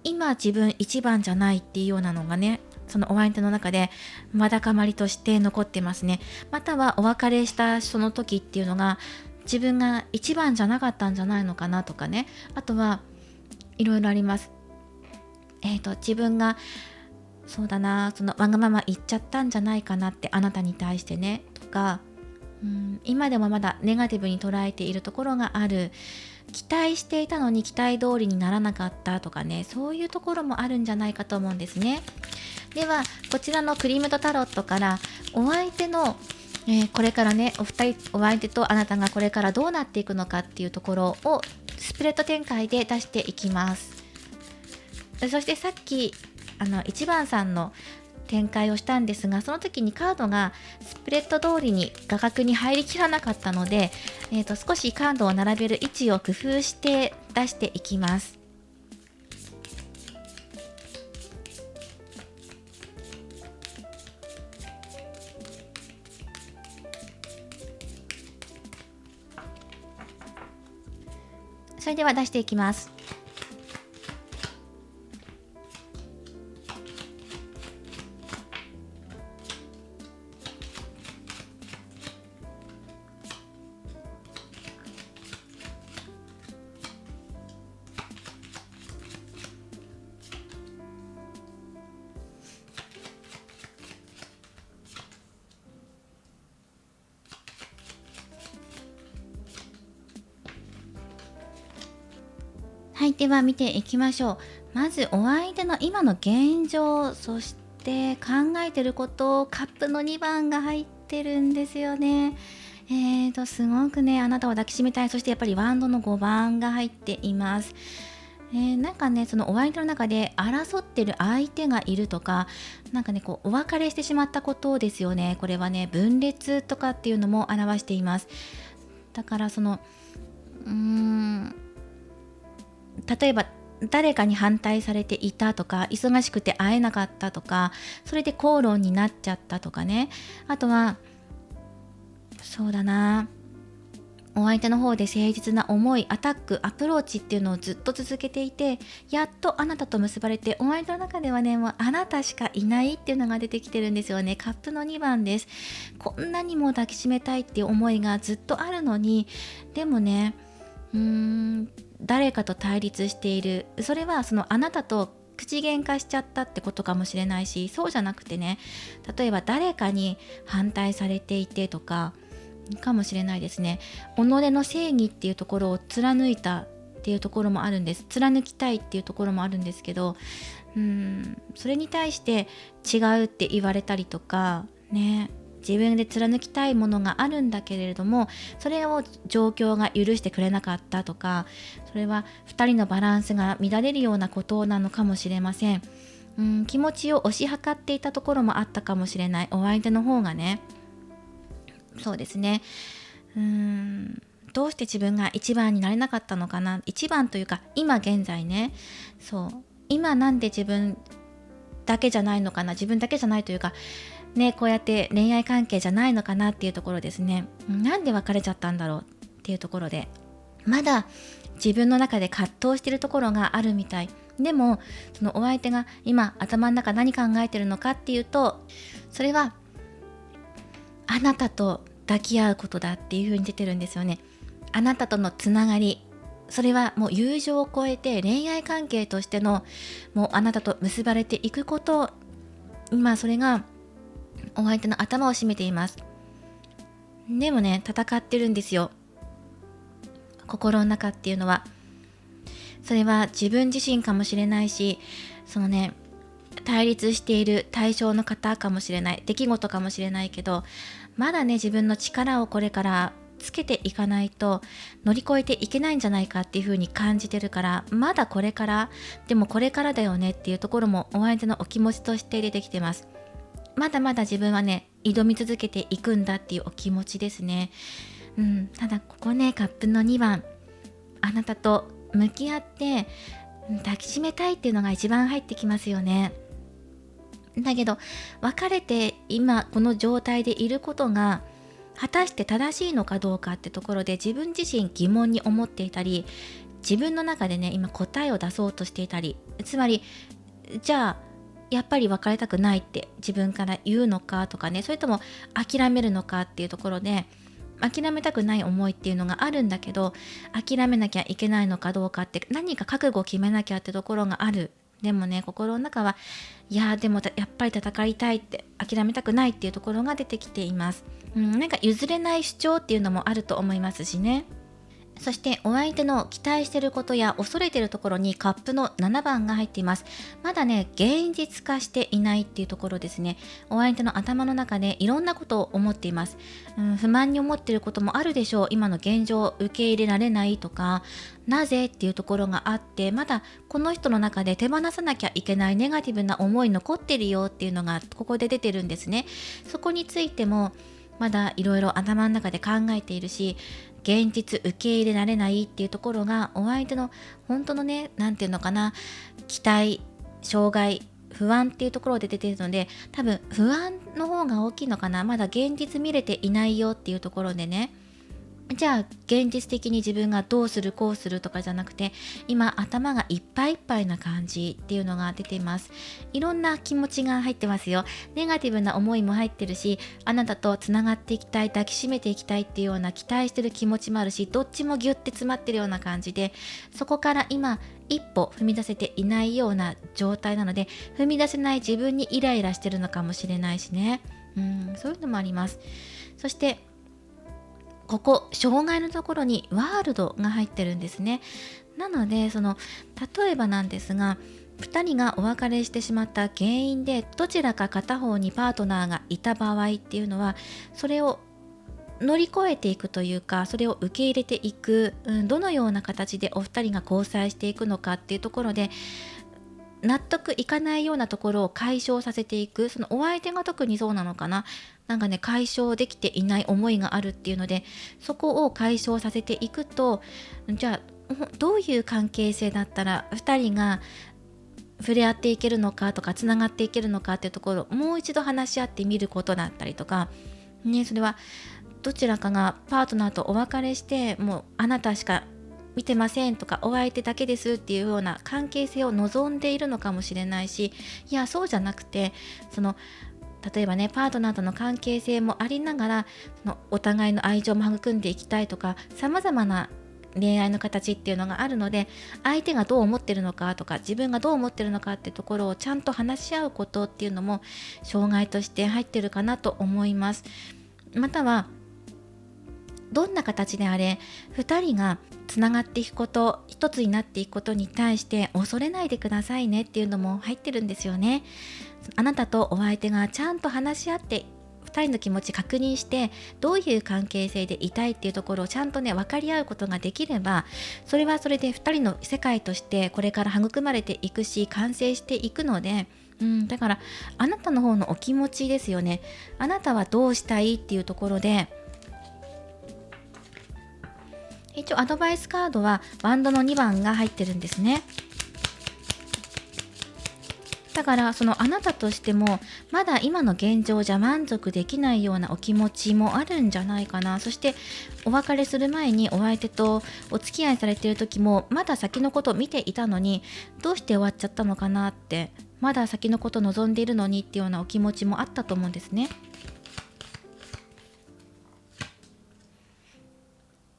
今自分一番じゃないっていうようなのがね、そのお相手の中でわだかまりとして残ってますね。またはお別れしたその時っていうのが自分が一番じゃなかったんじゃないのかなとかね、あとはいろいろあります。自分がそうだな、わがまま言っちゃったんじゃないかなって、あなたに対してねとか、今でもまだネガティブに捉えているところがある、期待していたのに期待通りにならなかったとかね、そういうところもあるんじゃないかと思うんですね。ではこちらのクリムトタロットからお相手の、これからね、お相手とあなたがこれからどうなっていくのかっていうところをスプレッド展開で出していきます。そしてさっき1番さんの展開をしたんですが、その時にカードがスプレッド通りに画角に入りきらなかったので、少しカードを並べる位置を工夫して出していきます。それでは出していきます。はい、では見ていきましょう。まずお相手の今の現状、そして考えてること、カップの2番が入ってるんですよね。すごくね、あなたを抱きしめたい。そしてやっぱりワンドの5番が入っています。なんかね、そのお相手の中で争ってる相手がいるとか、なんかね、お別れしてしまったことですよね。これはね、分裂とかっていうのも表しています。だから例えば誰かに反対されていたとか、忙しくて会えなかったとか、それで口論になっちゃったとかね、あとはそうだな、お相手の方で誠実な思い、アタック、アプローチっていうのをずっと続けていて、やっとあなたと結ばれて、お相手の中ではね、もうあなたしかいないっていうのが出てきてるんですよね。カップの2番です。こんなにも抱きしめたいっていう思いがずっとあるのに、でもね、誰かと対立している。それはそのあなたと口喧嘩しちゃったってことかもしれないし、そうじゃなくてね、例えば誰かに反対されていてとかかもしれないですね。己の正義っていうところを貫いたっていうところもあるんです。貫きたいっていうところもあるんですけど、それに対して違うって言われたりとかね、自分で貫きたいものがあるんだけれども、それを状況が許してくれなかったとか、それは2人のバランスが乱れるようなことなのかもしれません。気持ちを推し量っていたところもあったかもしれない、お相手の方がね。そうですね。どうして自分が一番になれなかったのかな。一番というか今現在ね、そう今なんで自分だけじゃないのかな、自分だけじゃないというかね、こうやって恋愛関係じゃないのかなっていうところですね。なんで別れちゃったんだろうっていうところで、まだ自分の中で葛藤しているところがあるみたい。でもそのお相手が今頭の中何考えてるのかっていうと、それはあなたと抱き合うことだっていう風に出てるんですよね。あなたとのつながり、それはもう友情を超えて恋愛関係としての、もうあなたと結ばれていくこと、今それがお相手の頭を占めています。でもね、戦ってるんですよ、心の中っていうのは。それは自分自身かもしれないし、そのね、対立している対象の方かもしれない、出来事かもしれないけど、まだね、自分の力をこれからつけていかないと乗り越えていけないんじゃないかっていう風に感じてるから、まだこれから、でもこれからだよねっていうところもお相手のお気持ちとして出てきてます。まだまだ自分はね、挑み続けていくんだっていうお気持ちですね。ただここね、カップの2番、あなたと向き合って抱きしめたいっていうのが一番入ってきますよね。だけど別れて今この状態でいることが果たして正しいのかどうかってところで、自分自身疑問に思っていたり、自分の中でね今答えを出そうとしていたり、つまりじゃあやっぱり別れたくないって自分から言うのかとかね、それとも諦めるのかっていうところで、諦めたくない思いっていうのがあるんだけど、諦めなきゃいけないのかどうかって、何か覚悟を決めなきゃってところがある。でもね、心の中はいやでもやっぱり戦いたいって、諦めたくないっていうところが出てきています。なんか譲れない主張っていうのもあると思いますしね。そしてお相手の期待していることや恐れているところにカップの7番が入っています。まだね、現実化していないっていうところですね。お相手の頭の中でいろんなことを思っています。不満に思っていることもあるでしょう。今の現状を受け入れられないとか、なぜっていうところがあって、まだこの人の中で手放さなきゃいけないネガティブな思い残ってるよっていうのがここで出てるんですね。そこについてもまだいろいろ頭の中で考えているし、現実受け入れられないっていうところがお相手の本当のね、なんていうのかな、期待、障害、不安っていうところで出てるので、多分不安の方が大きいのかな。まだ現実見れていないよっていうところでね、じゃあ現実的に自分がどうするこうするとかじゃなくて、今頭がいっぱいいっぱいな感じっていうのが出ています。いろんな気持ちが入ってますよ。ネガティブな思いも入ってるし、あなたとつながっていきたい、抱きしめていきたいっていうような期待してる気持ちもあるし、どっちもギュッて詰まってるような感じで、そこから今一歩踏み出せていないような状態なので、踏み出せない自分にイライラしてるのかもしれないしね。そういうのもあります。そしてここ障害のところにワールドが入ってるんですね。なので例えばなんですが、2人がお別れしてしまった原因でどちらか片方にパートナーがいた場合っていうのは、それを乗り越えていくというか、それを受け入れていく、どのような形でお二人が交際していくのかっていうところで、納得いかないようなところを解消させていく。そのお相手が特にそうなのかな、なんかね、解消できていない思いがあるっていうので、そこを解消させていくと、じゃあどういう関係性だったら2人が触れ合っていけるのかとか、つながっていけるのかっていうところをもう一度話し合ってみることだったりとかね、それはどちらかがパートナーとお別れして、もうあなたしか見てませんとか、お相手だけですっていうような関係性を望んでいるのかもしれないし、いやそうじゃなくて、例えばね、パートナーとの関係性もありながら、お互いの愛情も育んでいきたいとか、様々な恋愛の形っていうのがあるので、相手がどう思ってるのかとか、自分がどう思ってるのかってところをちゃんと話し合うことっていうのも障害として入ってるかなと思います。またはどんな形であれ、2人がつながっていくこと、一つになっていくことに対して恐れないでくださいねっていうのも入ってるんですよね。あなたとお相手がちゃんと話し合って、2人の気持ち確認して、どういう関係性でいたいっていうところをちゃんとね分かり合うことができれば、それはそれで2人の世界としてこれから育まれていくし、完成していくので、だからあなたの方のお気持ちですよね。あなたはどうしたいっていうところで、一応アドバイスカードはバンドの2番が入ってるんですね。だからあなたとしてもまだ今の現状じゃ満足できないようなお気持ちもあるんじゃないかな。そしてお別れする前にお相手とお付き合いされている時もまだ先のことを見ていたのに、どうして終わっちゃったのかなって、まだ先のことを望んでいるのにっていうようなお気持ちもあったと思うんですね。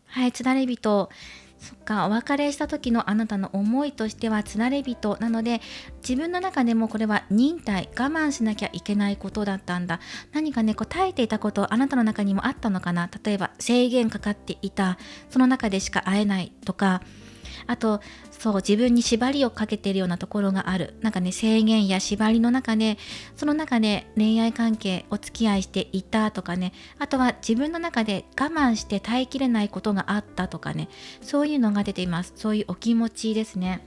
はい、つだれ人。そっか、お別れした時のあなたの思いとしてはつだれ人なので、自分の中でもこれは忍耐、我慢しなきゃいけないことだったんだ。何かね、耐えていたことあなたの中にもあったのかな。例えば制限かかっていた、その中でしか会えないとか、あと自分に縛りをかけているようなところがある。なんかね、制限や縛りの中で、その中で恋愛関係お付き合いしていたとかね、あとは自分の中で我慢して耐えきれないことがあったとかね、そういうのが出ています。そういうお気持ちですね。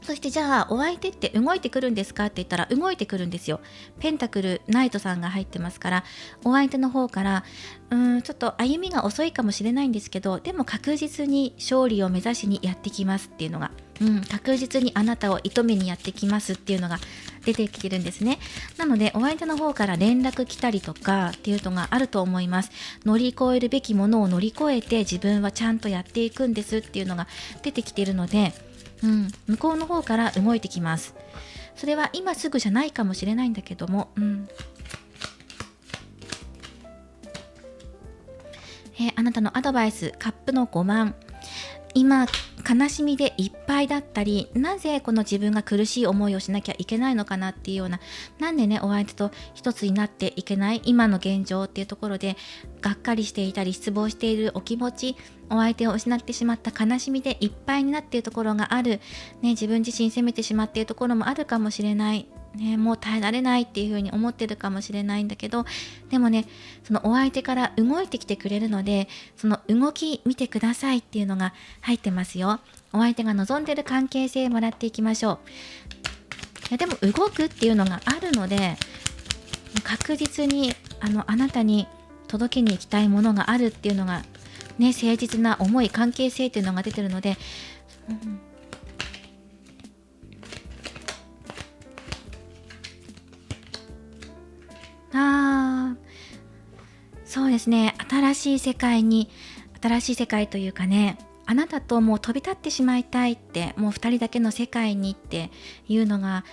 そしてじゃあお相手って動いてくるんですかって言ったら動いてくるんですよ。ペンタクルナイトさんが入ってますから、お相手の方からちょっと歩みが遅いかもしれないんですけど、でも確実に勝利を目指しにやってきますっていうのが、確実にあなたを射止めにやってきますっていうのが出てきてるんですね。なのでお相手の方から連絡来たりとかっていうのがあると思います。乗り越えるべきものを乗り越えて自分はちゃんとやっていくんですっていうのが出てきているので、向こうの方から動いてきます。それは今すぐじゃないかもしれないんだけども、あなたのアドバイス、カップの5番。今悲しみでいっぱいだったり、なぜこの自分が苦しい思いをしなきゃいけないのかなっていうような、なんでねお相手と一つになっていけない今の現状っていうところでがっかりしていたり失望しているお気持ち、お相手を失ってしまった悲しみでいっぱいになっているところがある、自分自身責めてしまっているところもあるかもしれない、もう耐えられないっていう風に思ってるかもしれないんだけど、でもね、そのお相手から動いてきてくれるので、その動き見てくださいっていうのが入ってますよ。お相手が望んでる関係性もらっていきましょう。いやでも動くっていうのがあるので、確実にあなたに届けに行きたいものがあるっていうのがね、誠実な思い、関係性っていうのが出てるので、そうですね、新しい世界というかね、あなたともう飛び立ってしまいたいって、もう2人だけの世界にっていうのが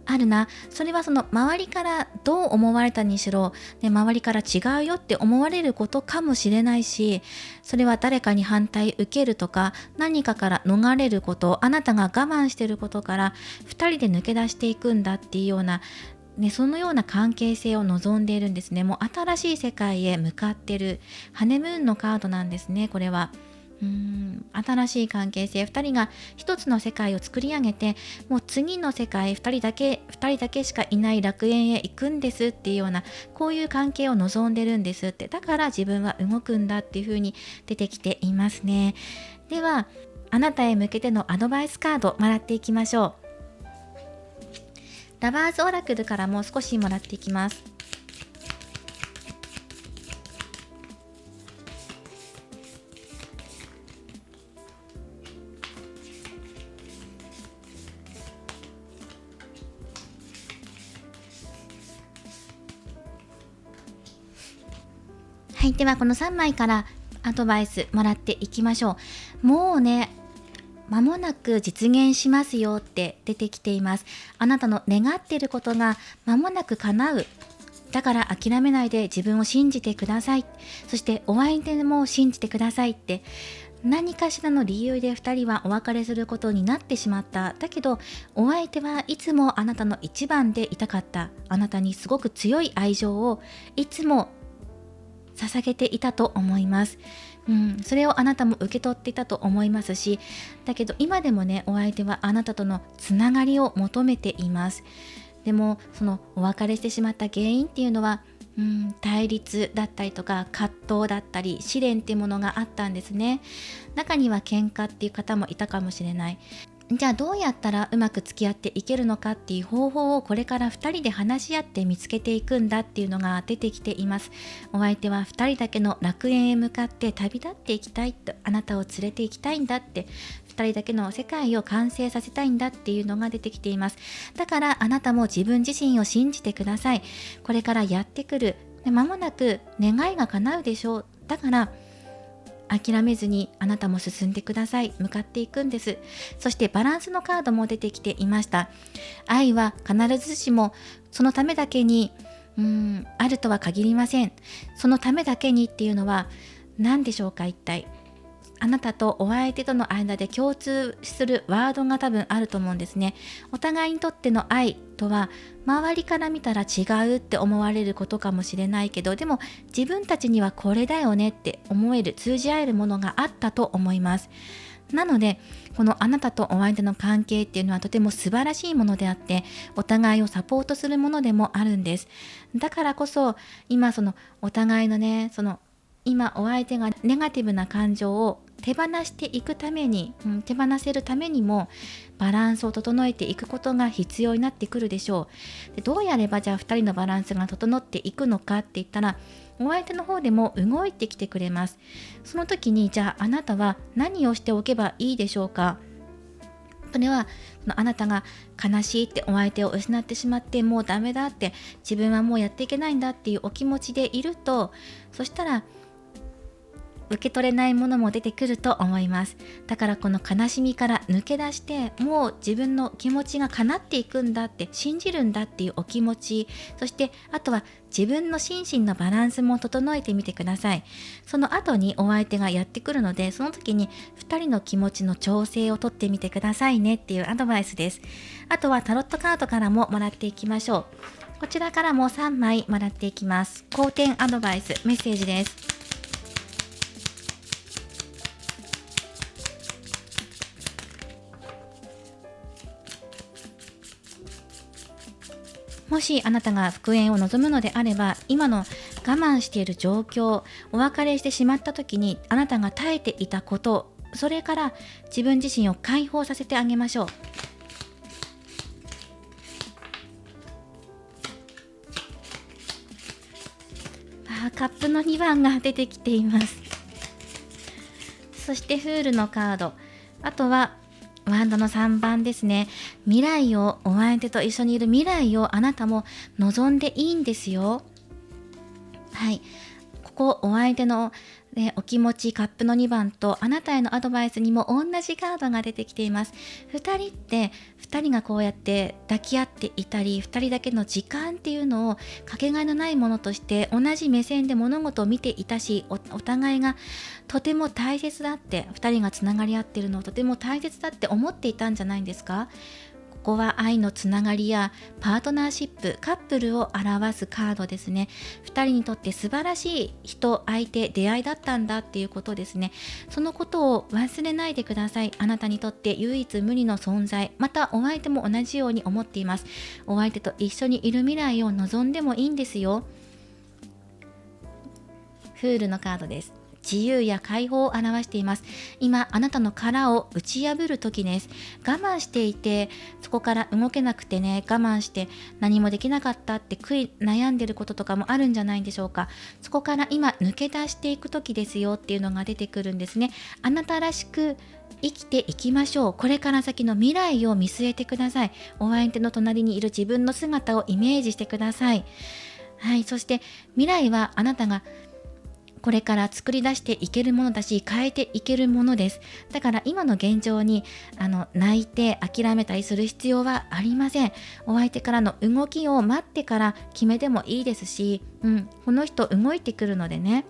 あるな。それはその周りからどう思われたにしろ、周りから違うよって思われることかもしれないし、それは誰かに反対受けるとか、何かから逃れること、あなたが我慢していることから2人で抜け出していくんだっていうような、そのような関係性を望んでいるんですね。もう新しい世界へ向かってるハネムーンのカードなんですね、これは。新しい関係性、2人が一つの世界を作り上げて、もう次の世界2人だけしかいない楽園へ行くんですっていうような、こういう関係を望んでるんですって、だから自分は動くんだっていう風に出てきていますね。ではあなたへ向けてのアドバイスカードもらっていきましょう。ラバーズオラクルからも少しもらっていきます。はい、ではこの3枚からアドバイスもらっていきましょう。もうね、間もなく実現しますよって出てきています。あなたの願っていることが間もなく叶う。だから諦めないで自分を信じてください。そしてお相手も信じてくださいって、何かしらの理由で2人はお別れすることになってしまった。だけどお相手はいつもあなたの一番でいたかった。あなたにすごく強い愛情をいつも捧げていたと思います。それをあなたも受け取っていたと思いますし、だけど今でもね、お相手はあなたとのつながりを求めています。でもそのお別れしてしまった原因っていうのは、対立だったりとか葛藤だったり試練っていうものがあったんですね。中には喧嘩っていう方もいたかもしれない。じゃあどうやったらうまく付き合っていけるのかっていう方法をこれから2人で話し合って見つけていくんだっていうのが出てきています。お相手は2人だけの楽園へ向かって旅立っていきたいと、あなたを連れて行きたいんだって、2人だけの世界を完成させたいんだっていうのが出てきています。だからあなたも自分自身を信じてください。これからやってくる、間もなく願いが叶うでしょう。だから諦めずにあなたも進んでください。向かっていくんです。そしてバランスのカードも出てきていました。愛は必ずしもそのためだけにあるとは限りません。そのためだけにっていうのは何でしょうか。一体あなたとお相手との間で共通するワードが多分あると思うんですね。お互いにとっての愛とは周りから見たら違うって思われることかもしれないけど、でも自分たちにはこれだよねって思える、通じ合えるものがあったと思います。なのでこのあなたとお相手の関係っていうのはとても素晴らしいものであって、お互いをサポートするものでもあるんです。だからこそ今そのお互いのね、今お相手がネガティブな感情を手放していくために、手放せるためにもバランスを整えていくことが必要になってくるでしょう。でどうやればじゃあ2人のバランスが整っていくのかって言ったら、お相手の方でも動いてきてくれます。その時にじゃああなたは何をしておけばいいでしょうか。それはあなたが悲しいってお相手を失ってしまって、もうダメだって、自分はもうやっていけないんだっていうお気持ちでいると、そしたら受け取れないものも出てくると思います。だからこの悲しみから抜け出して、もう自分の気持ちが叶っていくんだって、信じるんだっていうお気持ち、そしてあとは自分の心身のバランスも整えてみてください。その後にお相手がやってくるので、その時に2人の気持ちの調整をとってみてくださいねっていうアドバイスです。あとはタロットカードからももらっていきましょう。こちらからも3枚もらっていきます。好転アドバイスメッセージです。もしあなたが復縁を望むのであれば、今の我慢している状況、お別れしてしまった時にあなたが耐えていたこと、それから自分自身を解放させてあげましょう。カップの2番が出てきています。そしてフールのカード、あとはワンドの3番ですね。未来を、お相手と一緒にいる未来をあなたも望んでいいんですよ。はい、ここお相手の、お気持ち、カップの2番とあなたへのアドバイスにも同じカードが出てきています。2人って2人がこうやって抱き合っていたり、2人だけの時間っていうのをかけがえのないものとして同じ目線で物事を見ていたし、お互いがとても大切だって、2人がつながり合っているのをとても大切だって思っていたんじゃないんですか。ここは愛のつながりやパートナーシップ、カップルを表すカードですね。2人にとって素晴らしい人、相手、出会いだったんだっていうことですね。そのことを忘れないでください。あなたにとって唯一無二の存在、またお相手も同じように思っています。お相手と一緒にいる未来を望んでもいいんですよ。フールのカードです。自由や解放を表しています。今あなたの殻を打ち破る時です。我慢していて、そこから動けなくてね、我慢して何もできなかったって悔い悩んでることとかもあるんじゃないでしょうか。そこから今抜け出していく時ですよっていうのが出てくるんですね。あなたらしく生きていきましょう。これから先の未来を見据えてください。お相手の隣にいる自分の姿をイメージしてください。はい、そして未来はあなたがこれから作り出していけるものだし、変えていけるものです。だから今の現状に泣いて諦めたりする必要はありません。お相手からの動きを待ってから決めてもいいですし、この人動いてくるのでね、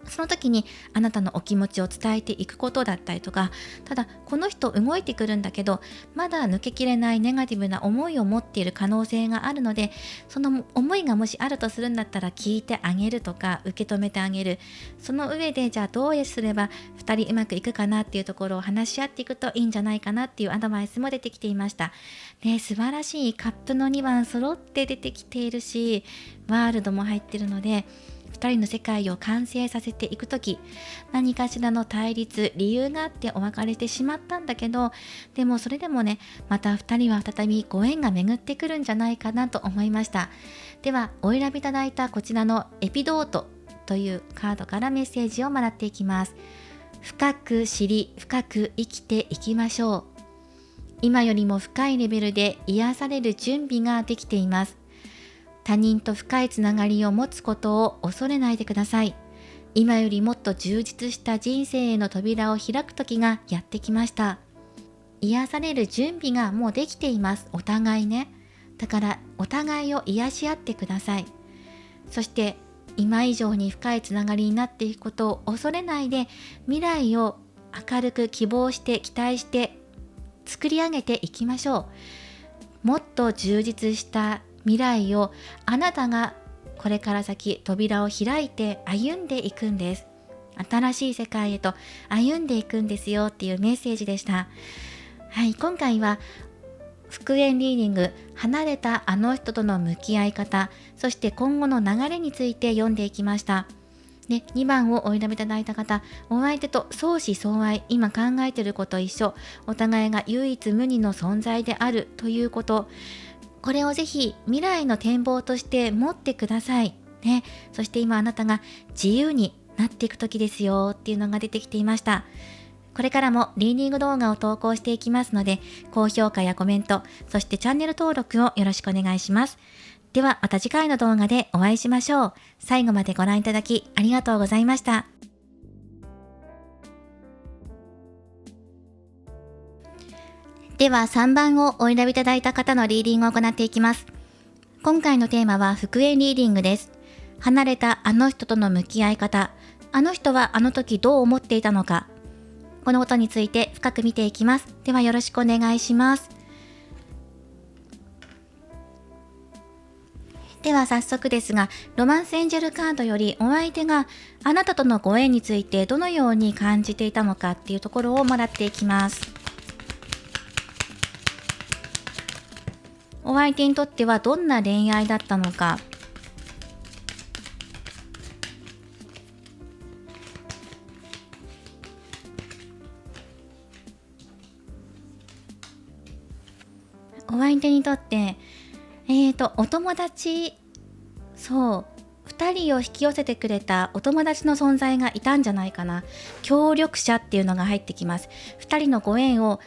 その時にあなたのお気持ちを伝えていくことだったりとか、ただこの人動いてくるんだけどまだ抜けきれないネガティブな思いを持っている可能性があるので、その思いがもしあるとするんだったら聞いてあげるとか受け止めてあげる。その上でじゃあどうすれば2人うまくいくかなっていうところを話し合っていくといいんじゃないかなっていうアドバイスも出てきていました。で、素晴らしいカップの2番揃って出てきているし、ワールドも入っているので、2人の世界を完成させていくとき、何かしらの対立、理由があってお別れしてしまったんだけど、でもそれでもね、また2人は再びご縁が巡ってくるんじゃないかなと思いました。では、お選びいただいたこちらのエピドートというカードからメッセージをもらっていきます。深く知り、深く生きていきましょう。今よりも深いレベルで癒される準備ができています。他人と深いつながりを持つことを恐れないでください。今よりもっと充実した人生への扉を開く時がやってきました。癒される準備がもうできています。お互いね。だからお互いを癒し合ってください。そして今以上に深いつながりになっていくことを恐れないで、未来を明るく希望して期待して作り上げていきましょう。もっと充実した未来をあなたがこれから先扉を開いて歩んでいくんです。新しい世界へと歩んでいくんですよっていうメッセージでした。はい、今回は復縁リーディング、離れたあの人との向き合い方、そして今後の流れについて読んでいきました。で、2番をお選びいただいた方、お相手と相思相愛、今考えていること一緒、お互いが唯一無二の存在であるということ、これをぜひ未来の展望として持ってください。ね。そして今あなたが自由になっていく時ですよっていうのが出てきていました。これからもリーディング動画を投稿していきますので、高評価やコメント、そしてチャンネル登録をよろしくお願いします。ではまた次回の動画でお会いしましょう。最後までご覧いただきありがとうございました。では3番をお選びいただいた方のリーディングを行っていきます。今回のテーマは復縁リーディングです。離れたあの人との向き合い方、あの人はあの時どう思っていたのか、このことについて深く見ていきます。ではよろしくお願いします。では早速ですが、ロマンスエンジェルカードよりお相手があなたとのご縁についてどのように感じていたのかっていうところをもらっていきます。お相手にとってはどんな恋愛だったのか。お相手にとって、お友達、そう、2人を引き寄せてくれたお友達の存在がいたんじゃないかな。協力者っていうのが入ってきます。2人のご縁を、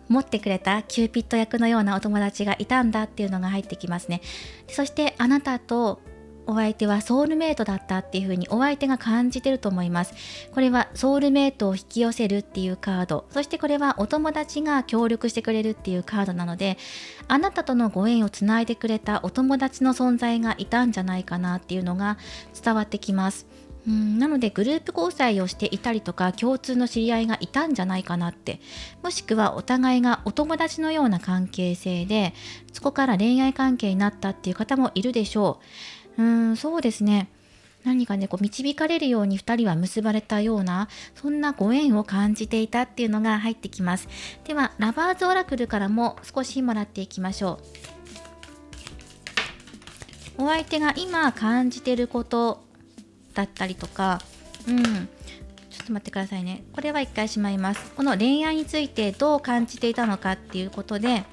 持ってくれたキューピッド役のようなお友達がいたんだっていうのが入ってきますね。そしてあなたとお相手はソウルメイトだったっていう風にお相手が感じてると思います。これはソウルメイトを引き寄せるっていうカード、そしてこれはお友達が協力してくれるっていうカードなので、あなたとのご縁をつないでくれたお友達の存在がいたんじゃないかなっていうのが伝わってきます。なのでグループ交際をしていたりとか、共通の知り合いがいたんじゃないかなって、もしくはお互いがお友達のような関係性で、そこから恋愛関係になったっていう方もいるでしょう。そうですね。何かね、こう導かれるように2人は結ばれたような、そんなご縁を感じていたっていうのが入ってきます。ではラバーズオラクルからも少しもらっていきましょう。お相手が今感じていることだったりとか、ちょっと待ってくださいね。これは一回しまいます。この恋愛についてどう感じていたのかっていうことで、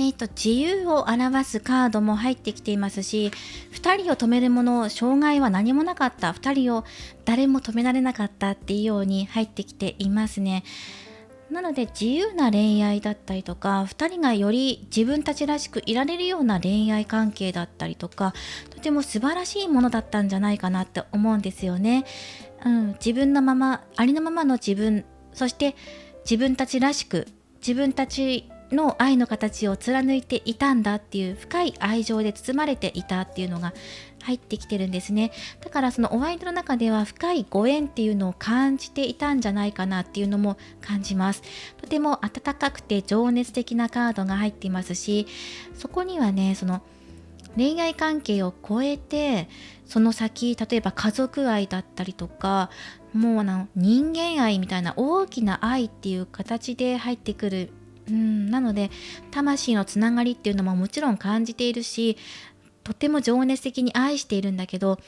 自由を表すカードも入ってきていますし、2人を止めるもの、障害は何もなかった、2人を誰も止められなかったっていうように入ってきていますね。なので自由な恋愛だったりとか、2人がより自分たちらしくいられるような恋愛関係だったりとか、とても素晴らしいものだったんじゃないかなって思うんですよね。自分のまま、ありのままの自分、そして自分たちらしく、自分たちの愛の形を貫いていたんだっていう深い愛情で包まれていたっていうのが入ってきてるんですね。だからそのお相手の中では深いご縁っていうのを感じていたんじゃないかなっていうのも感じます。とても温かくて情熱的なカードが入っていますし、そこにはね、その恋愛関係を超えて、その先、例えば家族愛だったりとか、もう人間愛みたいな大きな愛っていう形で入ってくる。なので魂のつながりっていうのももちろん感じているし、とても情熱的に愛しているんだけど、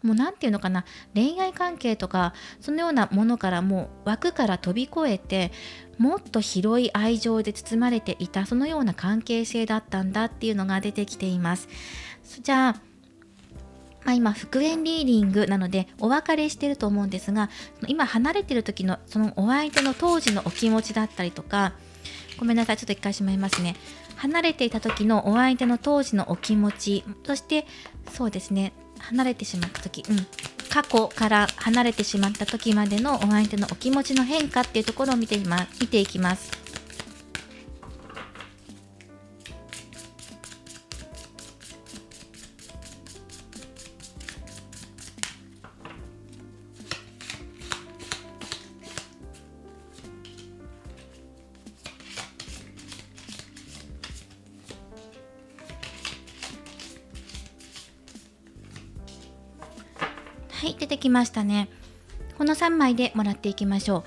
もうなんていうのかな、恋愛関係とかそのようなものからもう枠から飛び越えて、もっと広い愛情で包まれていた、そのような関係性だったんだっていうのが出てきています。じゃあ、今復縁リーディングなのでお別れしてると思うんですが、今離れてる時のそのお相手の当時のお気持ちだったりとか、ごめんなさい、ちょっと一回しまいますね。離れていた時のお相手の当時のお気持ち、そしてそうですね、離れてしまった時、過去から離れてしまった時までのお相手のお気持ちの変化っていうところを見ていきます。はい、出てきましたね。この3枚でもらっていきましょ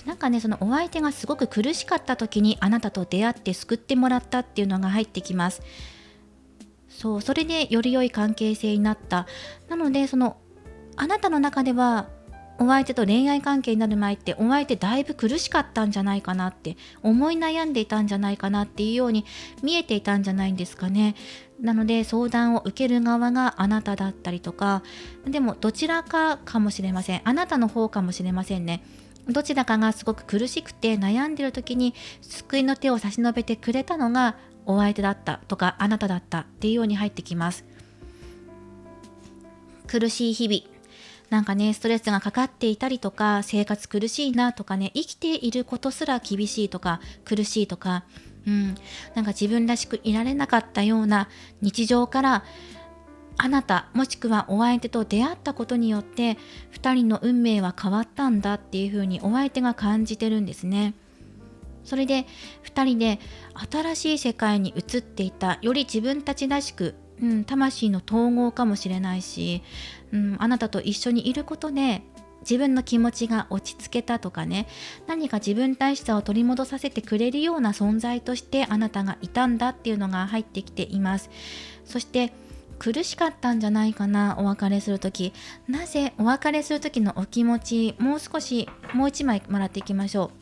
う。なんかね、そのお相手がすごく苦しかった時にあなたと出会って救ってもらったっていうのが入ってきます。それでより良い関係性になった。なので、あなたの中ではお相手と恋愛関係になる前ってお相手だいぶ苦しかったんじゃないかなって、思い悩んでいたんじゃないかなっていうように見えていたんじゃないんですかね。なので相談を受ける側があなただったりとか、でもどちらかもしれません。あなたの方かもしれませんね。どちらかがすごく苦しくて悩んでる時に救いの手を差し伸べてくれたのがお相手だったとかあなただったっていうように入ってきます。苦しい日々、なんかね、ストレスがかかっていたりとか、生活苦しいなとかね、生きていることすら厳しいとか苦しいとか、なんか自分らしくいられなかったような日常から、あなたもしくはお相手と出会ったことによって2人の運命は変わったんだっていう風にお相手が感じてるんですね。それで2人で新しい世界に移っていた、より自分たちらしく、魂の統合かもしれないし、あなたと一緒にいることで自分の気持ちが落ち着けたとかね、何か自分らしさを取り戻させてくれるような存在としてあなたがいたんだっていうのが入ってきています。そして苦しかったんじゃないかな、お別れするとき。なぜお別れするときのお気持ち、もう一枚もらっていきましょう。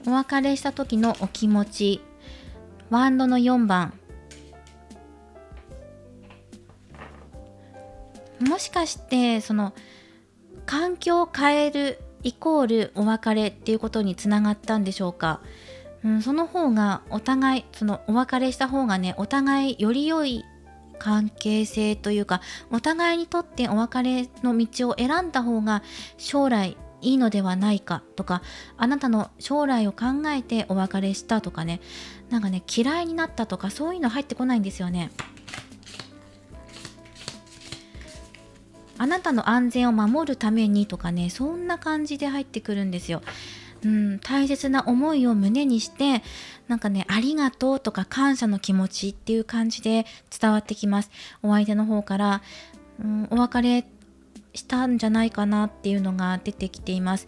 お別れした時のお気持ち、ワンドの4番。もしかして環境を変えるイコールお別れっていうことにつながったんでしょうか。その方がお互い、お別れした方がね、お互いより良い関係性というか、お互いにとってお別れの道を選んだ方が将来いいのではないかとか、あなたの将来を考えてお別れしたとかね、なんかね、嫌いになったとかそういうの入ってこないんですよね。あなたの安全を守るためにとかね、そんな感じで入ってくるんですよ。大切な思いを胸にして、なんかね、ありがとうとか感謝の気持ちっていう感じで伝わってきます。お相手の方から、お別れしたんじゃないかなっていうのが出てきています。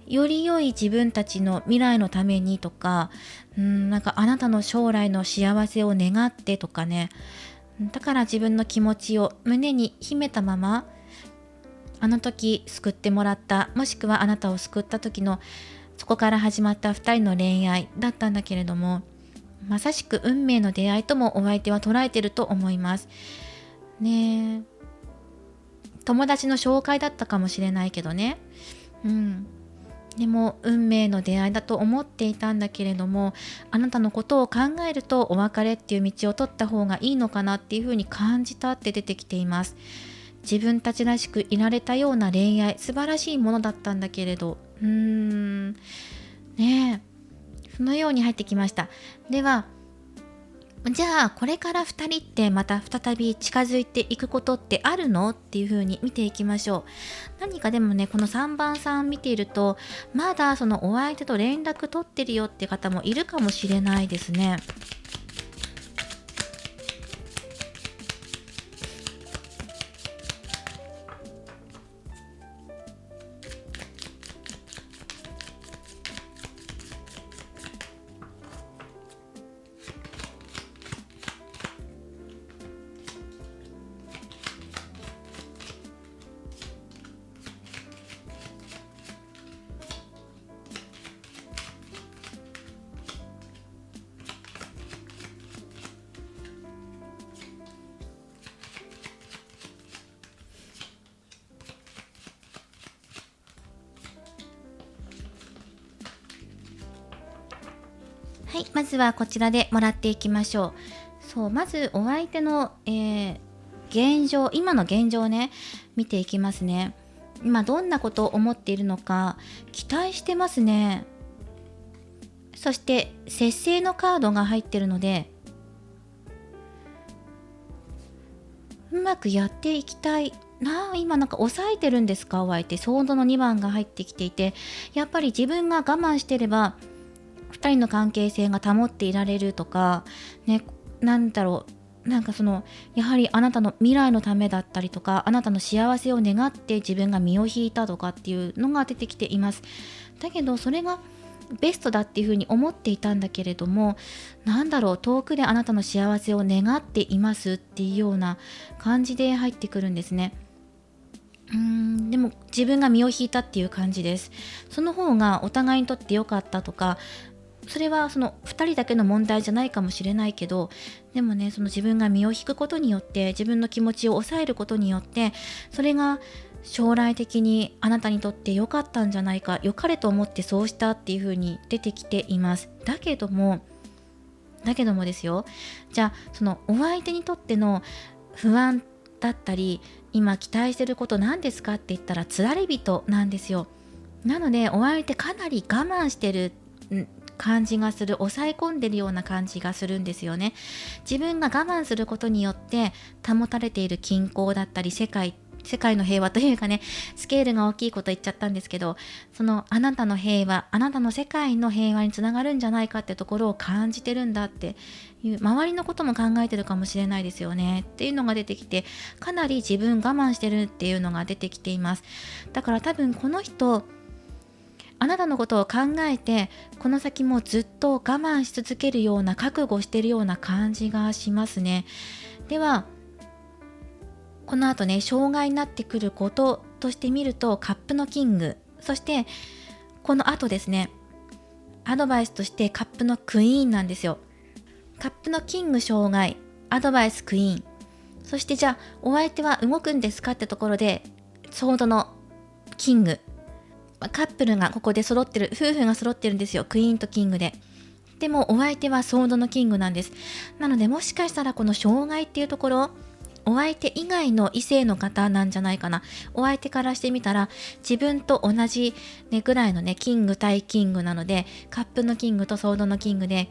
より良い自分たちの未来のためにとか、なんかあなたの将来の幸せを願ってとかね、だから自分の気持ちを胸に秘めたまま、あの時救ってもらった、もしくはあなたを救った時のそこから始まった2人の恋愛だったんだけれども、まさしく運命の出会いともお相手は捉えてると思いますね。友達の紹介だったかもしれないけどね、でも運命の出会いだと思っていたんだけれども、あなたのことを考えるとお別れっていう道を取った方がいいのかなっていうふうに感じたって出てきています。自分たちらしくいられたような恋愛、素晴らしいものだったんだけれど、ねえ、そのように入ってきました。では、じゃあこれから2人ってまた再び近づいていくことってあるのっていう風に見ていきましょう。何かでもね、この3番さん見ていると、まだそのお相手と連絡取ってるよって方もいるかもしれないですね。はい、まずはこちらでもらっていきましょう。そう、まずお相手の、現状、今の現状をね、見ていきますね。今どんなことを思っているのか、期待してますね。そして節制のカードが入ってるので、うまくやっていきたいなあ。今なんか抑えてるんですか、お相手。ソードの2番が入ってきていて、やっぱり自分が我慢してれば2人の関係性が保っていられるとかね、なんだろう、なんかやはりあなたの未来のためだったりとか、あなたの幸せを願って自分が身を引いたとかっていうのが出てきています。だけどそれがベストだっていうふうに思っていたんだけれども、なんだろう、遠くであなたの幸せを願っていますっていうような感じで入ってくるんですね。でも自分が身を引いたっていう感じです。その方がお互いにとって良かったとか、それはその2人だけの問題じゃないかもしれないけど、でもね、その自分が身を引くことによって、自分の気持ちを抑えることによって、それが将来的にあなたにとって良かったんじゃないか、良かれと思ってそうしたっていう風に出てきています。だけどもですよ、じゃあそのお相手にとっての不安だったり、今期待してること何ですかって言ったら、つられ人なんですよ。なのでお相手かなり我慢してる感じがする、抑え込んでるような感じがするんですよね。自分が我慢することによって保たれている均衡だったり、世界の平和というかね、スケールが大きいこと言っちゃったんですけど、そのあなたの平和、あなたの世界の平和につながるんじゃないかってところを感じてるんだっていう、周りのことも考えてるかもしれないですよねっていうのが出てきて、かなり自分我慢してるっていうのが出てきています。だから多分この人、あなたのことを考えてこの先もずっと我慢し続けるような、覚悟してるような感じがしますね。ではこの後ね、障害になってくることとして見ると、カップのキング、そしてこの後ですね、アドバイスとしてカップのクイーンなんですよ。カップのキング障害、アドバイスクイーン、そしてじゃあお相手は動くんですかってところで、ソードのキング、カップルがここで揃ってる、夫婦が揃ってるんですよ、クイーンとキングで。でもお相手はソードのキングなんです。なのでもしかしたらこの障害っていうところ、お相手以外の異性の方なんじゃないかな。お相手からしてみたら自分と同じ、ね、ぐらいのね、キング対キングなので、カップのキングとソードのキングで、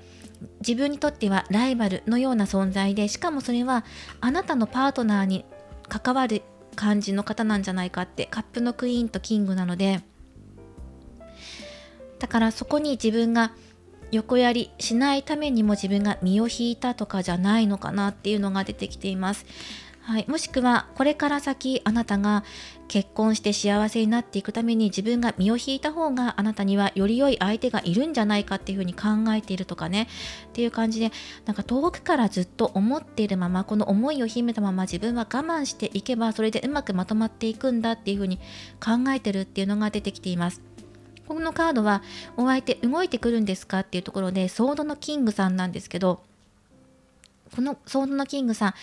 自分にとってはライバルのような存在で、しかもそれはあなたのパートナーに関わる感じの方なんじゃないかって、カップのクイーンとキングなので、だからそこに自分が横やりしないためにも自分が身を引いたとかじゃないのかなっていうのが出てきています。はい、もしくはこれから先あなたが結婚して幸せになっていくために自分が身を引いた方があなたにはより良い相手がいるんじゃないかっていうふうに考えているとかねっていう感じで、なんか遠くからずっと思っているまま、この思いを秘めたまま自分は我慢していけばそれでうまくまとまっていくんだっていうふうに考えてるっていうのが出てきています。このカードはお相手動いてくるんですかっていうところでソードのキングさんなんですけど、このソードのキングさん、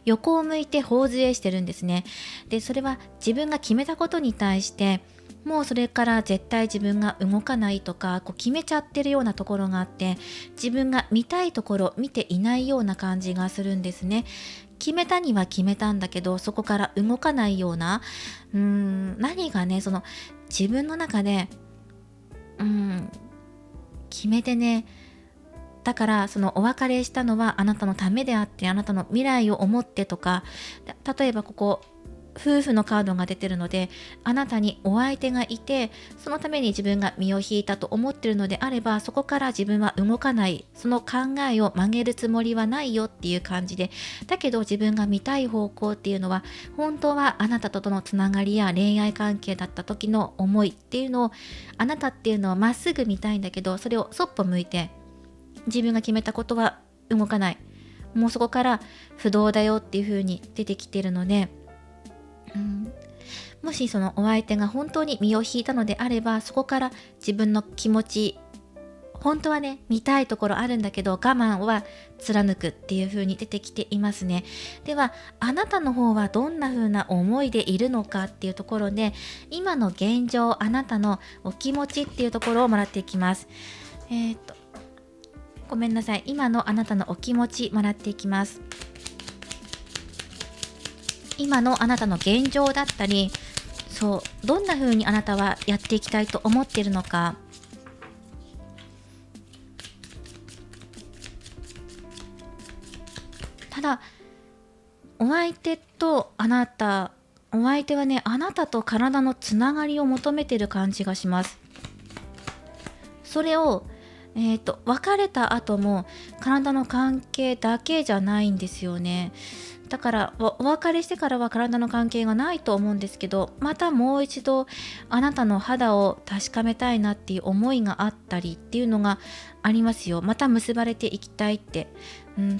横を向いて頬杖してるんですね。で、それは自分が決めたことに対して、もうそれから絶対自分が動かないとか、こう決めちゃってるようなところがあって、自分が見たいところ見ていないような感じがするんですね。決めたには決めたんだけど、そこから動かないような、何がね、その自分の中で、決めてね、だからそのお別れしたのはあなたのためであって、あなたの未来を思ってとか、例えばここ夫婦のカードが出てるので、あなたにお相手がいてそのために自分が身を引いたと思ってるのであれば、そこから自分は動かない、その考えを曲げるつもりはないよっていう感じで、だけど自分が見たい方向っていうのは本当はあなたとのつながりや恋愛関係だった時の思いっていうのを、あなたっていうのはまっすぐ見たいんだけど、それをそっぽ向いて自分が決めたことは動かない、もうそこから不動だよっていう風に出てきているので、もしそのお相手が本当に身を引いたのであれば、そこから自分の気持ち、本当はね見たいところあるんだけど我慢は貫くっていう風に出てきていますね。ではあなたの方はどんな風な思いでいるのかっていうところで、今の現状、あなたのお気持ちっていうところをもらっていきます。ごめんなさい。今のあなたのお気持ちもらっていきます。今のあなたの現状だったり、どんな風にあなたはやっていきたいと思っているのか。ただ、お相手はね、あなたと体のつながりを求めている感じがします。それを別れた後も体の関係だけじゃないんですよね。だからお別れしてからは体の関係がないと思うんですけど、またもう一度あなたの肌を確かめたいなっていう思いがあったりっていうのがありますよ。また結ばれていきたいって、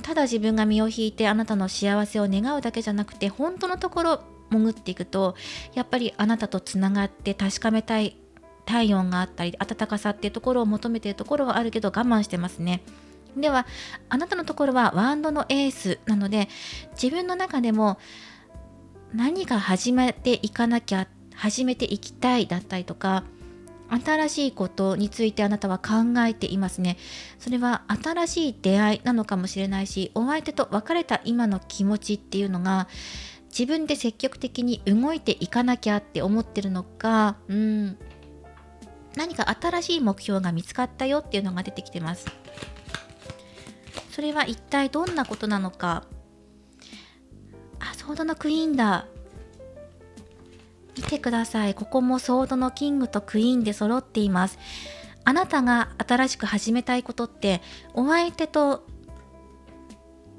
ただ自分が身を引いてあなたの幸せを願うだけじゃなくて、本当のところ潜っていくと、やっぱりあなたとつながって確かめたい、体温があったり温かさっていうところを求めているところはあるけど我慢してますね。ではあなたのところはワンドのエースなので、自分の中でも何か始めていきたいだったりとか、新しいことについてあなたは考えていますね。それは新しい出会いなのかもしれないし、お相手と別れた今の気持ちっていうのが自分で積極的に動いていかなきゃって思ってるのか、何か新しい目標が見つかったよっていうのが出てきてます。それは一体どんなことなのか。ソードのクイーンだ。見てください。ここもソードのキングとクイーンで揃っています。あなたが新しく始めたいことって、お相手と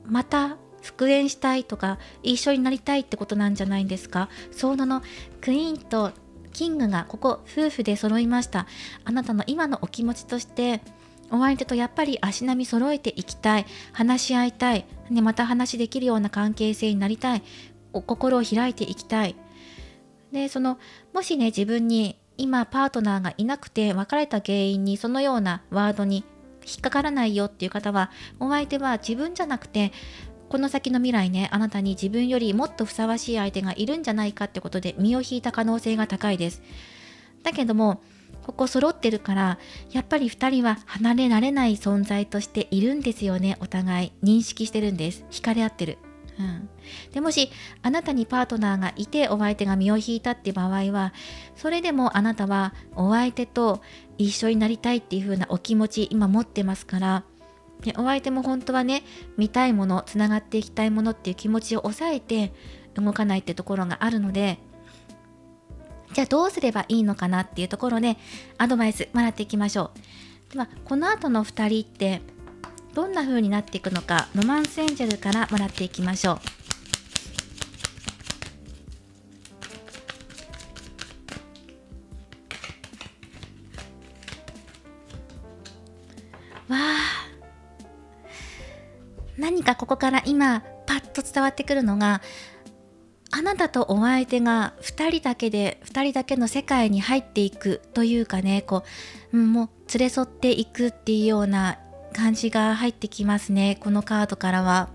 また復縁したいとか一緒になりたいってことなんじゃないんですか。ソードのクイーンとキングがここ夫婦で揃いました。あなたの今のお気持ちとして、お相手とやっぱり足並み揃えていきたい、話し合いたい、また話できるような関係性になりたい、心を開いていきたい。で、もしね、自分に今パートナーがいなくて別れた原因にそのようなワードに引っかからないよっていう方は、お相手は自分じゃなくてこの先の未来ね、あなたに自分よりもっとふさわしい相手がいるんじゃないかってことで身を引いた可能性が高いです。だけどもここ揃ってるから、やっぱり2人は離れられない存在としているんですよね。お互い認識してるんです。惹かれ合ってる。でもしあなたにパートナーがいてお相手が身を引いたっていう場合は、それでもあなたはお相手と一緒になりたいっていう風なお気持ち今持ってますから、でお相手も本当はね、見たいもの、つながっていきたいものっていう気持ちを抑えて動かないってところがあるので、じゃあどうすればいいのかなっていうところでアドバイスもらっていきましょう。ではこの後の2人ってどんな風になっていくのか、ロマンスエンジェルからもらっていきましょう。わあ、何かここから今パッと伝わってくるのが、あなたとお相手が2人だけの世界に入っていくというかね、もう連れ添っていくっていうような感じが入ってきますね、このカードからは。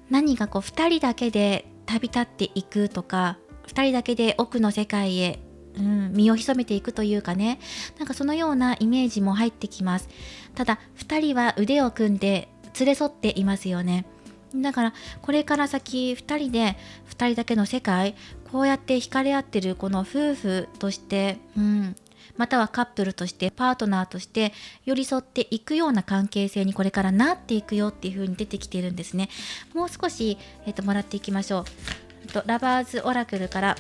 何か2人だけで旅立っていくとか、2人だけで奥の世界へ、身を潜めていくというかね、なんかそのようなイメージも入ってきます。ただ2人は腕を組んで連れ添っていますよね。だからこれから先2人で2人だけの世界、こうやって惹かれ合ってるこの夫婦として、またはカップルとしてパートナーとして寄り添っていくような関係性にこれからなっていくよっていう風に出てきているんですね。もう少し、もらっていきましょう。ラバーズオラクルから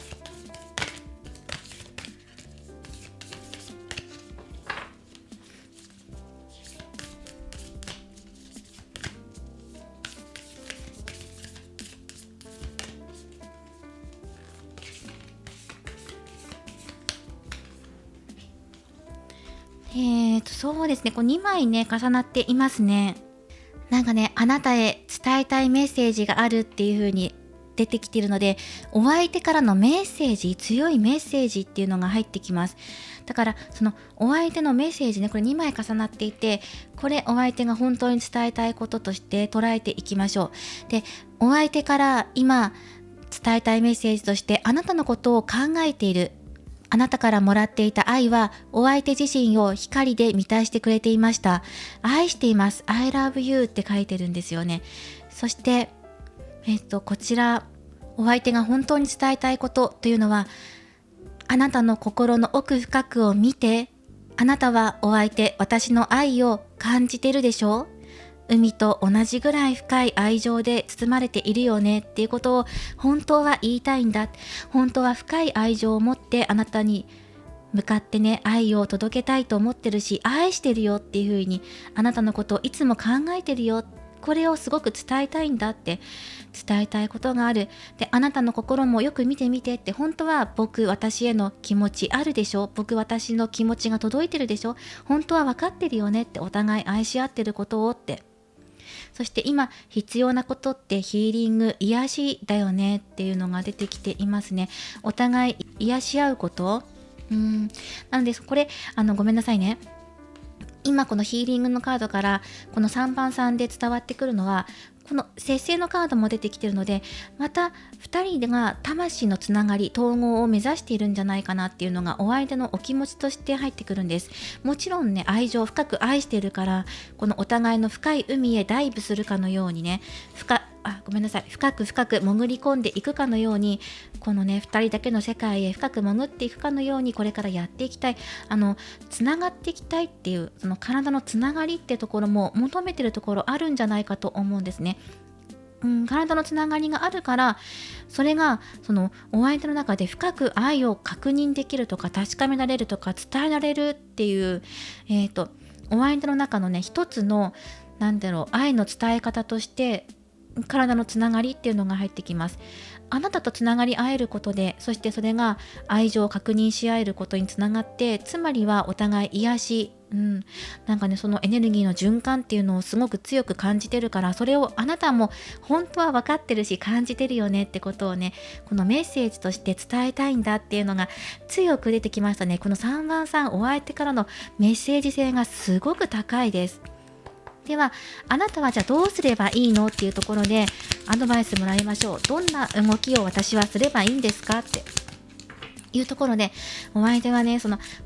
そうですね、2枚ね重なっていますね。なんかね、あなたへ伝えたいメッセージがあるっていう風に出てきているので、お相手からのメッセージ、強いメッセージっていうのが入ってきます。だからそのお相手のメッセージね、これ2枚重なっていて、これお相手が本当に伝えたいこととして捉えていきましょう。で、お相手から今伝えたいメッセージとして、あなたのことを考えている、あなたからもらっていた愛はお相手自身を光で満たしてくれていました。愛しています。I love you って書いてるんですよね。そして、こちら、お相手が本当に伝えたいことというのは、あなたの心の奥深くを見て、あなたはお相手、私の愛を感じてるでしょう？海と同じぐらい深い愛情で包まれているよねっていうことを本当は言いたいんだ。本当は深い愛情を持ってあなたに向かってね、愛を届けたいと思ってるし、愛してるよっていう風に、あなたのことをいつも考えてるよ。これをすごく伝えたいんだって、伝えたいことがある。で、あなたの心もよく見てみてって、本当は私への気持ちあるでしょ？私の気持ちが届いてるでしょ？本当は分かってるよねって、お互い愛し合ってることをって。そして今必要なことってヒーリング、癒しだよねっていうのが出てきていますね。お互い癒し合うこと。なのでこれごめんなさいね。今このヒーリングのカードからこの3番さんで伝わってくるのは、この節制のカードも出てきているので、また2人が魂のつながり、統合を目指しているんじゃないかなっていうのがお相手のお気持ちとして入ってくるんです。もちろんね、愛情深く愛しているから、このお互いの深い海へダイブするかのようにね、深く潜り込んでいくかのように、このね2人だけの世界へ深く潜っていくかのように、これからやっていきたい、つながっていきたいっていう、その体のつながりってところも求めてるところあるんじゃないかと思うんですね。体のつながりがあるから、それがそのお相手の中で深く愛を確認できるとか、確かめられるとか、伝えられるっていう、お相手の中のね一つの愛の伝え方として体のつながりっていうのが入ってきます。あなたとつながり合えることで、そしてそれが愛情を確認し合えることにつながって、つまりはお互い癒し、そのエネルギーの循環っていうのをすごく強く感じてるから、それをあなたも本当は分かってるし感じてるよねってことをね、このメッセージとして伝えたいんだっていうのが強く出てきましたね。この3番さん、お相手からのメッセージ性がすごく高いです。では、あなたはじゃあどうすればいいのっていうところでアドバイスもらいましょう。どんな動きを私はすればいいんですかっていうところで、お相手はね、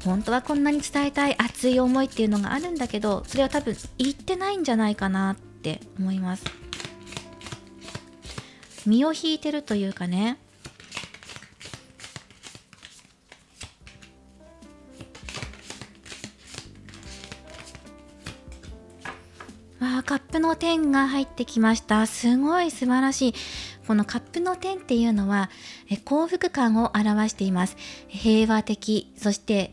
本当はこんなに伝えたい熱い思いっていうのがあるんだけど、それは多分言ってないんじゃないかなって思います。身を引いてるというかね。カップの10が入ってきました。すごい素晴らしい。このカップの10っていうのは幸福感を表しています。平和的、そして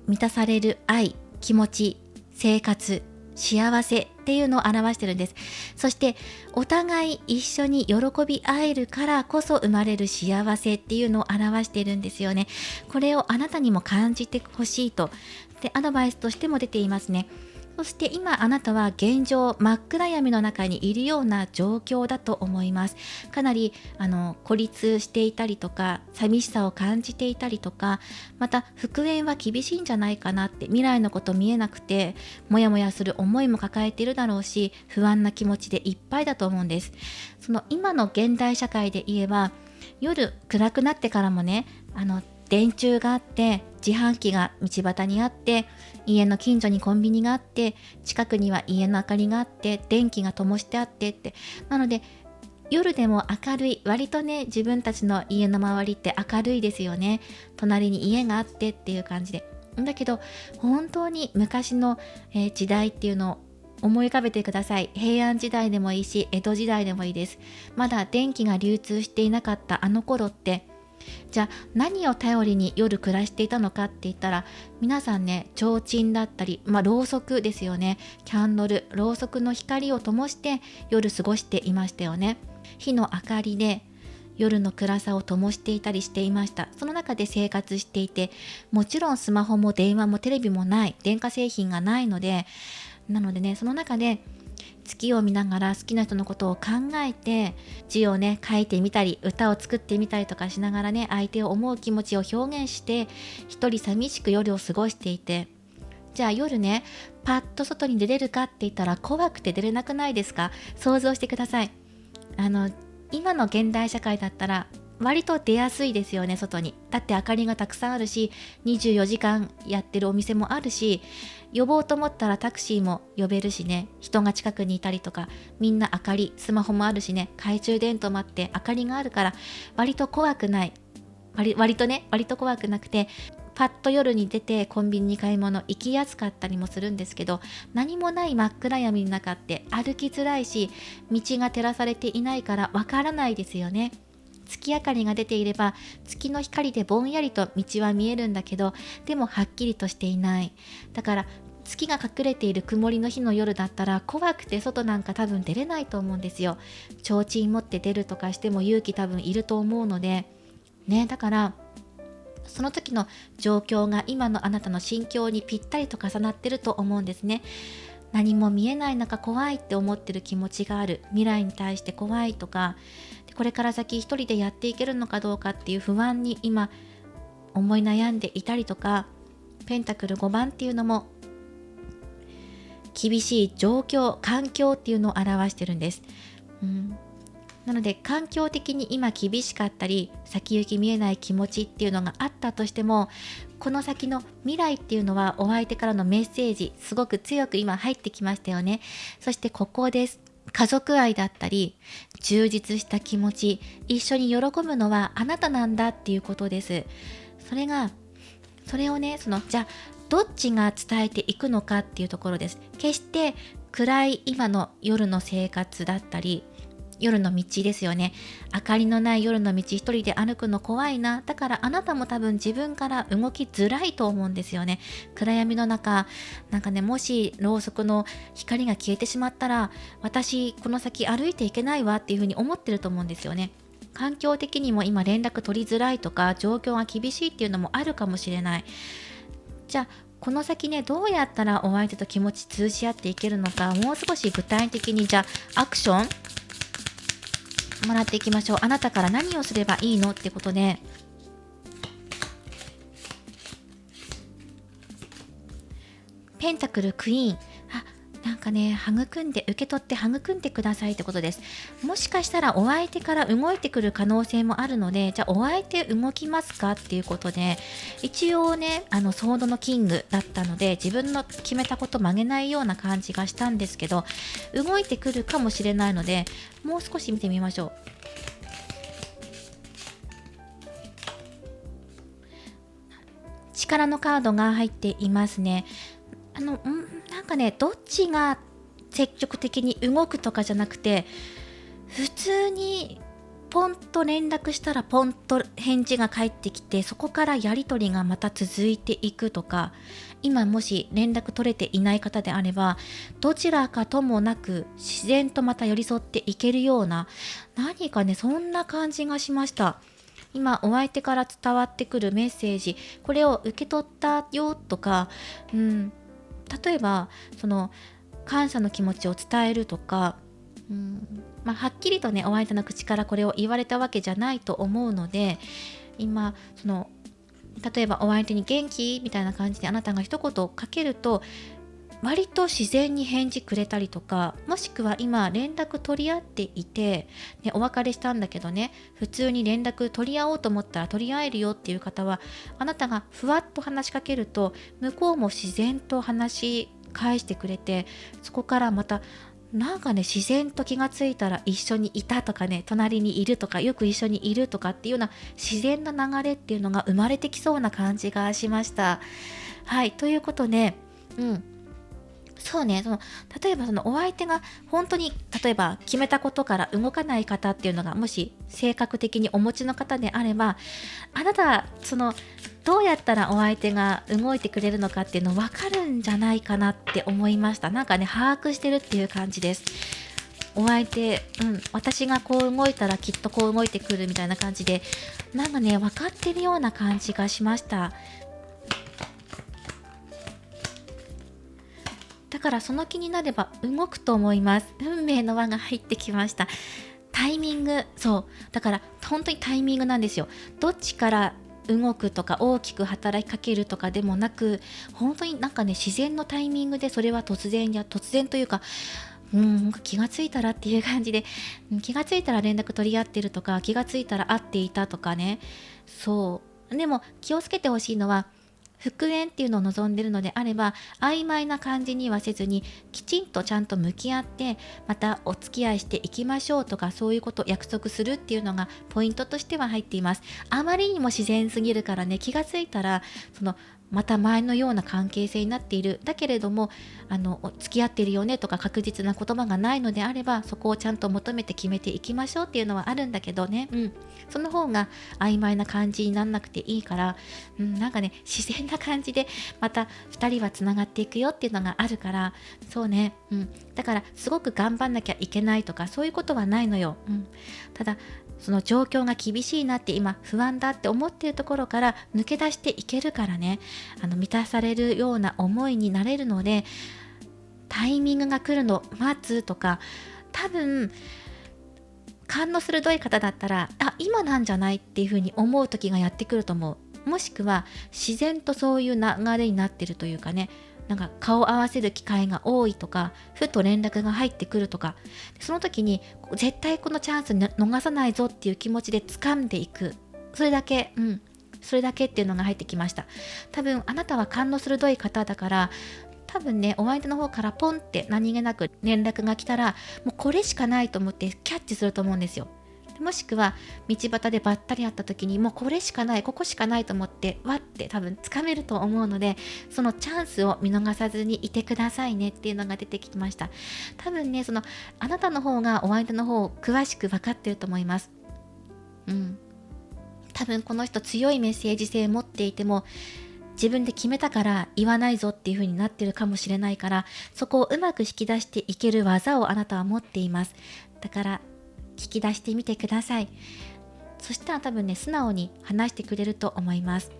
満たされる愛、気持ち、生活、幸せっていうのを表してるんです。そしてお互い一緒に喜び合えるからこそ生まれる幸せっていうのを表しているんですよね。これをあなたにも感じてほしいと、でアドバイスとしても出ていますね。そして今あなたは現状真っ暗闇の中にいるような状況だと思います。かなり孤立していたりとか寂しさを感じていたりとか、また復縁は厳しいんじゃないかなって、未来のこと見えなくてモヤモヤする思いも抱えているだろうし、不安な気持ちでいっぱいだと思うんです。その今の現代社会で言えば、夜暗くなってからもね、電柱があって自販機が道端にあって、家の近所にコンビニがあって、近くには家の明かりがあって、電気が灯してあってって、なので夜でも明るい、割とね自分たちの家の周りって明るいですよね。隣に家があってっていう感じで。だけど本当に昔の、時代っていうのを思い浮かべてください。平安時代でもいいし江戸時代でもいいです。まだ電気が流通していなかったあの頃って、じゃあ何を頼りに夜暮らしていたのかって言ったら、皆さんね、提灯だったり、ろうそくですよね。キャンドル、ろうそくの光を灯して夜過ごしていましたよね。火の明かりで夜の暗さを灯していたりしていました。その中で生活していて、もちろんスマホも電話もテレビもない、電化製品がないので、なのでね、その中で月を見ながら好きな人のことを考えて、字をね書いてみたり歌を作ってみたりとかしながらね、相手を思う気持ちを表現して一人寂しく夜を過ごしていて、じゃあ夜ねパッと外に出れるかって言ったら怖くて出れなくないですか？想像してください。今の現代社会だったら割と出やすいですよね、外に。だって明かりがたくさんあるし、24時間やってるお店もあるし、呼ぼうと思ったらタクシーも呼べるしね、人が近くにいたりとか、みんな明かり、スマホもあるしね、懐中電灯もあって明かりがあるから割と怖くない。割と怖くなくて、パッと夜に出てコンビニに買い物行きやすかったりもするんですけど、何もない真っ暗闇の中って歩きづらいし、道が照らされていないからわからないですよね。月明かりが出ていれば月の光でぼんやりと道は見えるんだけど、でもはっきりとしていない。だから月が隠れている曇りの日の夜だったら怖くて外なんか多分出れないと思うんですよ。提灯持って出るとかしても勇気多分いると思うのでね。だからその時の状況が今のあなたの心境にぴったりと重なってると思うんですね。何も見えない中怖いって思ってる気持ちがある、未来に対して怖いとか、これから先一人でやっていけるのかどうかっていう不安に今思い悩んでいたりとか、ペンタクル5番っていうのも厳しい状況、環境っていうのを表してるんです。なので環境的に今厳しかったり、先行き見えない気持ちっていうのがあったとしても、この先の未来っていうのはお相手からのメッセージ、すごく強く今入ってきましたよね。そしてここです。家族愛だったり充実した気持ち、一緒に喜ぶのはあなたなんだっていうことです。それをね、じゃあどっちが伝えていくのかっていうところです。決して暗い今の夜の生活だったり、夜の道ですよね。明かりのない夜の道一人で歩くの怖いな。だからあなたも多分自分から動きづらいと思うんですよね。暗闇の中、なんかね、もしろうそくの光が消えてしまったら、私この先歩いていけないわっていうふうに思ってると思うんですよね。環境的にも今連絡取りづらいとか、状況が厳しいっていうのもあるかもしれない。じゃあこの先ね、どうやったらお相手と気持ち通し合っていけるのか、もう少し具体的にじゃあアクションもらっていきましょう。あなたから何をすればいいのってことで、ペンタクルクイーン、なんかね、受け取って育んでくださいってことです。もしかしたらお相手から動いてくる可能性もあるので、じゃあお相手動きますかっていうことで、一応ね、ソードのキングだったので、自分の決めたこと曲げないような感じがしたんですけど、動いてくるかもしれないので、もう少し見てみましょう。力のカードが入っていますね。なんかね、どっちが積極的に動くとかじゃなくて、普通にポンと連絡したらポンと返事が返ってきて、そこからやり取りがまた続いていくとか、今もし連絡取れていない方であれば、どちらかともなく自然とまた寄り添っていけるような、何かね、そんな感じがしました。今お相手から伝わってくるメッセージ、これを受け取ったよとか、例えばその感謝の気持ちを伝えるとか、はっきりとねお相手の口からこれを言われたわけじゃないと思うので、今例えばお相手に元気みたいな感じであなたが一言かけると、割と自然に返事くれたりとか、もしくは今連絡取り合っていて、お別れしたんだけどね、普通に連絡取り合おうと思ったら取り合えるよっていう方は、あなたがふわっと話しかけると向こうも自然と話し返してくれて、そこからまたなんかね、自然と気がついたら一緒にいたとかね、隣にいるとか、よく一緒にいるとかっていうような自然な流れっていうのが生まれてきそうな感じがしました。はい、ということで、そうね、例えばお相手が本当に例えば決めたことから動かない方っていうのがもし性格的にお持ちの方であれば、あなたどうやったらお相手が動いてくれるのかっていうの分かるんじゃないかなって思いました。なんかね、把握してるっていう感じです。お相手、私がこう動いたらきっとこう動いてくるみたいな感じで、なんかね、分かってるような感じがしました。だからその気になれば動くと思います。運命の輪が入ってきました。タイミング、だから本当にタイミングなんですよ。どっちから動くとか大きく働きかけるとかでもなく、本当になんかね、自然のタイミングで、それは突然というか、気がついたらっていう感じで、気がついたら連絡取り合ってるとか、気がついたら会っていたとかね。でも気をつけてほしいのは、復縁っていうのを望んでいるのであれば、曖昧な感じにはせずに、きちんとちゃんと向き合って、またお付き合いしていきましょうとか、そういうことを約束するっていうのがポイントとしては入っています。あまりにも自然すぎるからね、気がついたらまた前のような関係性になっている。だけれども付き合っているよねとか確実な言葉がないのであれば、そこをちゃんと求めて決めていきましょうっていうのはあるんだけどね、その方が曖昧な感じにならなくていいから、なんかね、自然な感じでまた2人はつながっていくよっていうのがあるから、そうね、だからすごく頑張んなきゃいけないとかそういうことはないのよ。ただその状況が厳しいなって、今不安だって思っているところから抜け出していけるからね、満たされるような思いになれるので、タイミングが来るのを待つとか、多分勘の鋭い方だったら、今なんじゃないっていう風に思う時がやってくると思う。もしくは自然とそういう流れになってるというかね、なんか顔を合わせる機会が多いとか、ふと連絡が入ってくるとか、その時に絶対このチャンス逃さないぞっていう気持ちで掴んでいく。それだけっていうのが入ってきました。多分あなたは勘の鋭い方だから、多分ね、お相手の方からポンって何気なく連絡が来たら、もうこれしかないと思ってキャッチすると思うんですよ。もしくは道端でばったり会った時に、もうこれしかない、ここしかないと思ってわって多分掴めると思うので、そのチャンスを見逃さずにいてくださいねっていうのが出てきました。多分ね、あなたの方がお相手の方を詳しく分かってると思います。多分この人強いメッセージ性持っていても、自分で決めたから言わないぞっていう風になってるかもしれないから、そこをうまく引き出していける技をあなたは持っています。だから聞き出してみてください。そしたら多分ね、素直に話してくれると思います。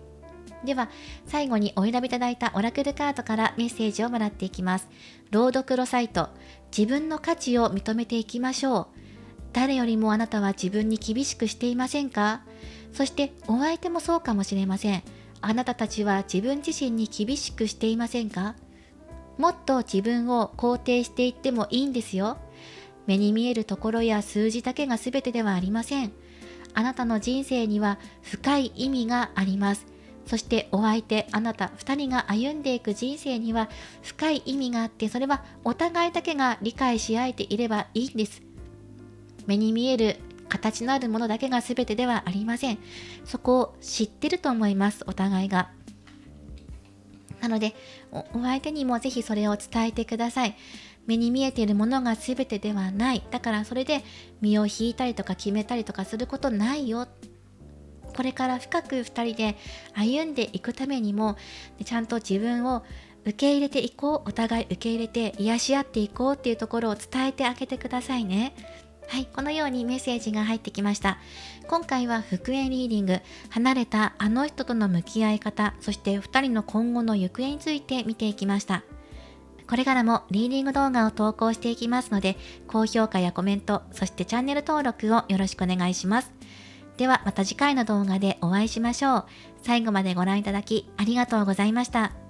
では最後にお選びいただいたオラクルカードからメッセージをもらっていきます。朗読ロサイト、自分の価値を認めていきましょう。誰よりもあなたは自分に厳しくしていませんか？そしてお相手もそうかもしれません。あなたたちは自分自身に厳しくしていませんか？もっと自分を肯定していってもいいんですよ。目に見えるところや数字だけが全てではありません。あなたの人生には深い意味があります。そしてお相手、あなた2人が歩んでいく人生には深い意味があって、それはお互いだけが理解し合えていればいいんです。目に見える形のあるものだけが全てではありません。そこを知ってると思います、お互いが。なのでお相手にもぜひそれを伝えてください。目に見えているものが全てではない。だからそれで身を引いたりとか決めたりとかすることないよ。これから深く2人で歩んでいくためにも、ちゃんと自分を受け入れていこう、お互い受け入れて癒し合っていこうっていうところを伝えてあげてくださいね。はい、このようにメッセージが入ってきました。今回は復縁リーディング、離れたあの人との向き合い方、そして2人の今後の行方について見ていきました。これからもリーディング動画を投稿していきますので、高評価やコメント、そしてチャンネル登録をよろしくお願いします。ではまた次回の動画でお会いしましょう。最後までご覧いただきありがとうございました。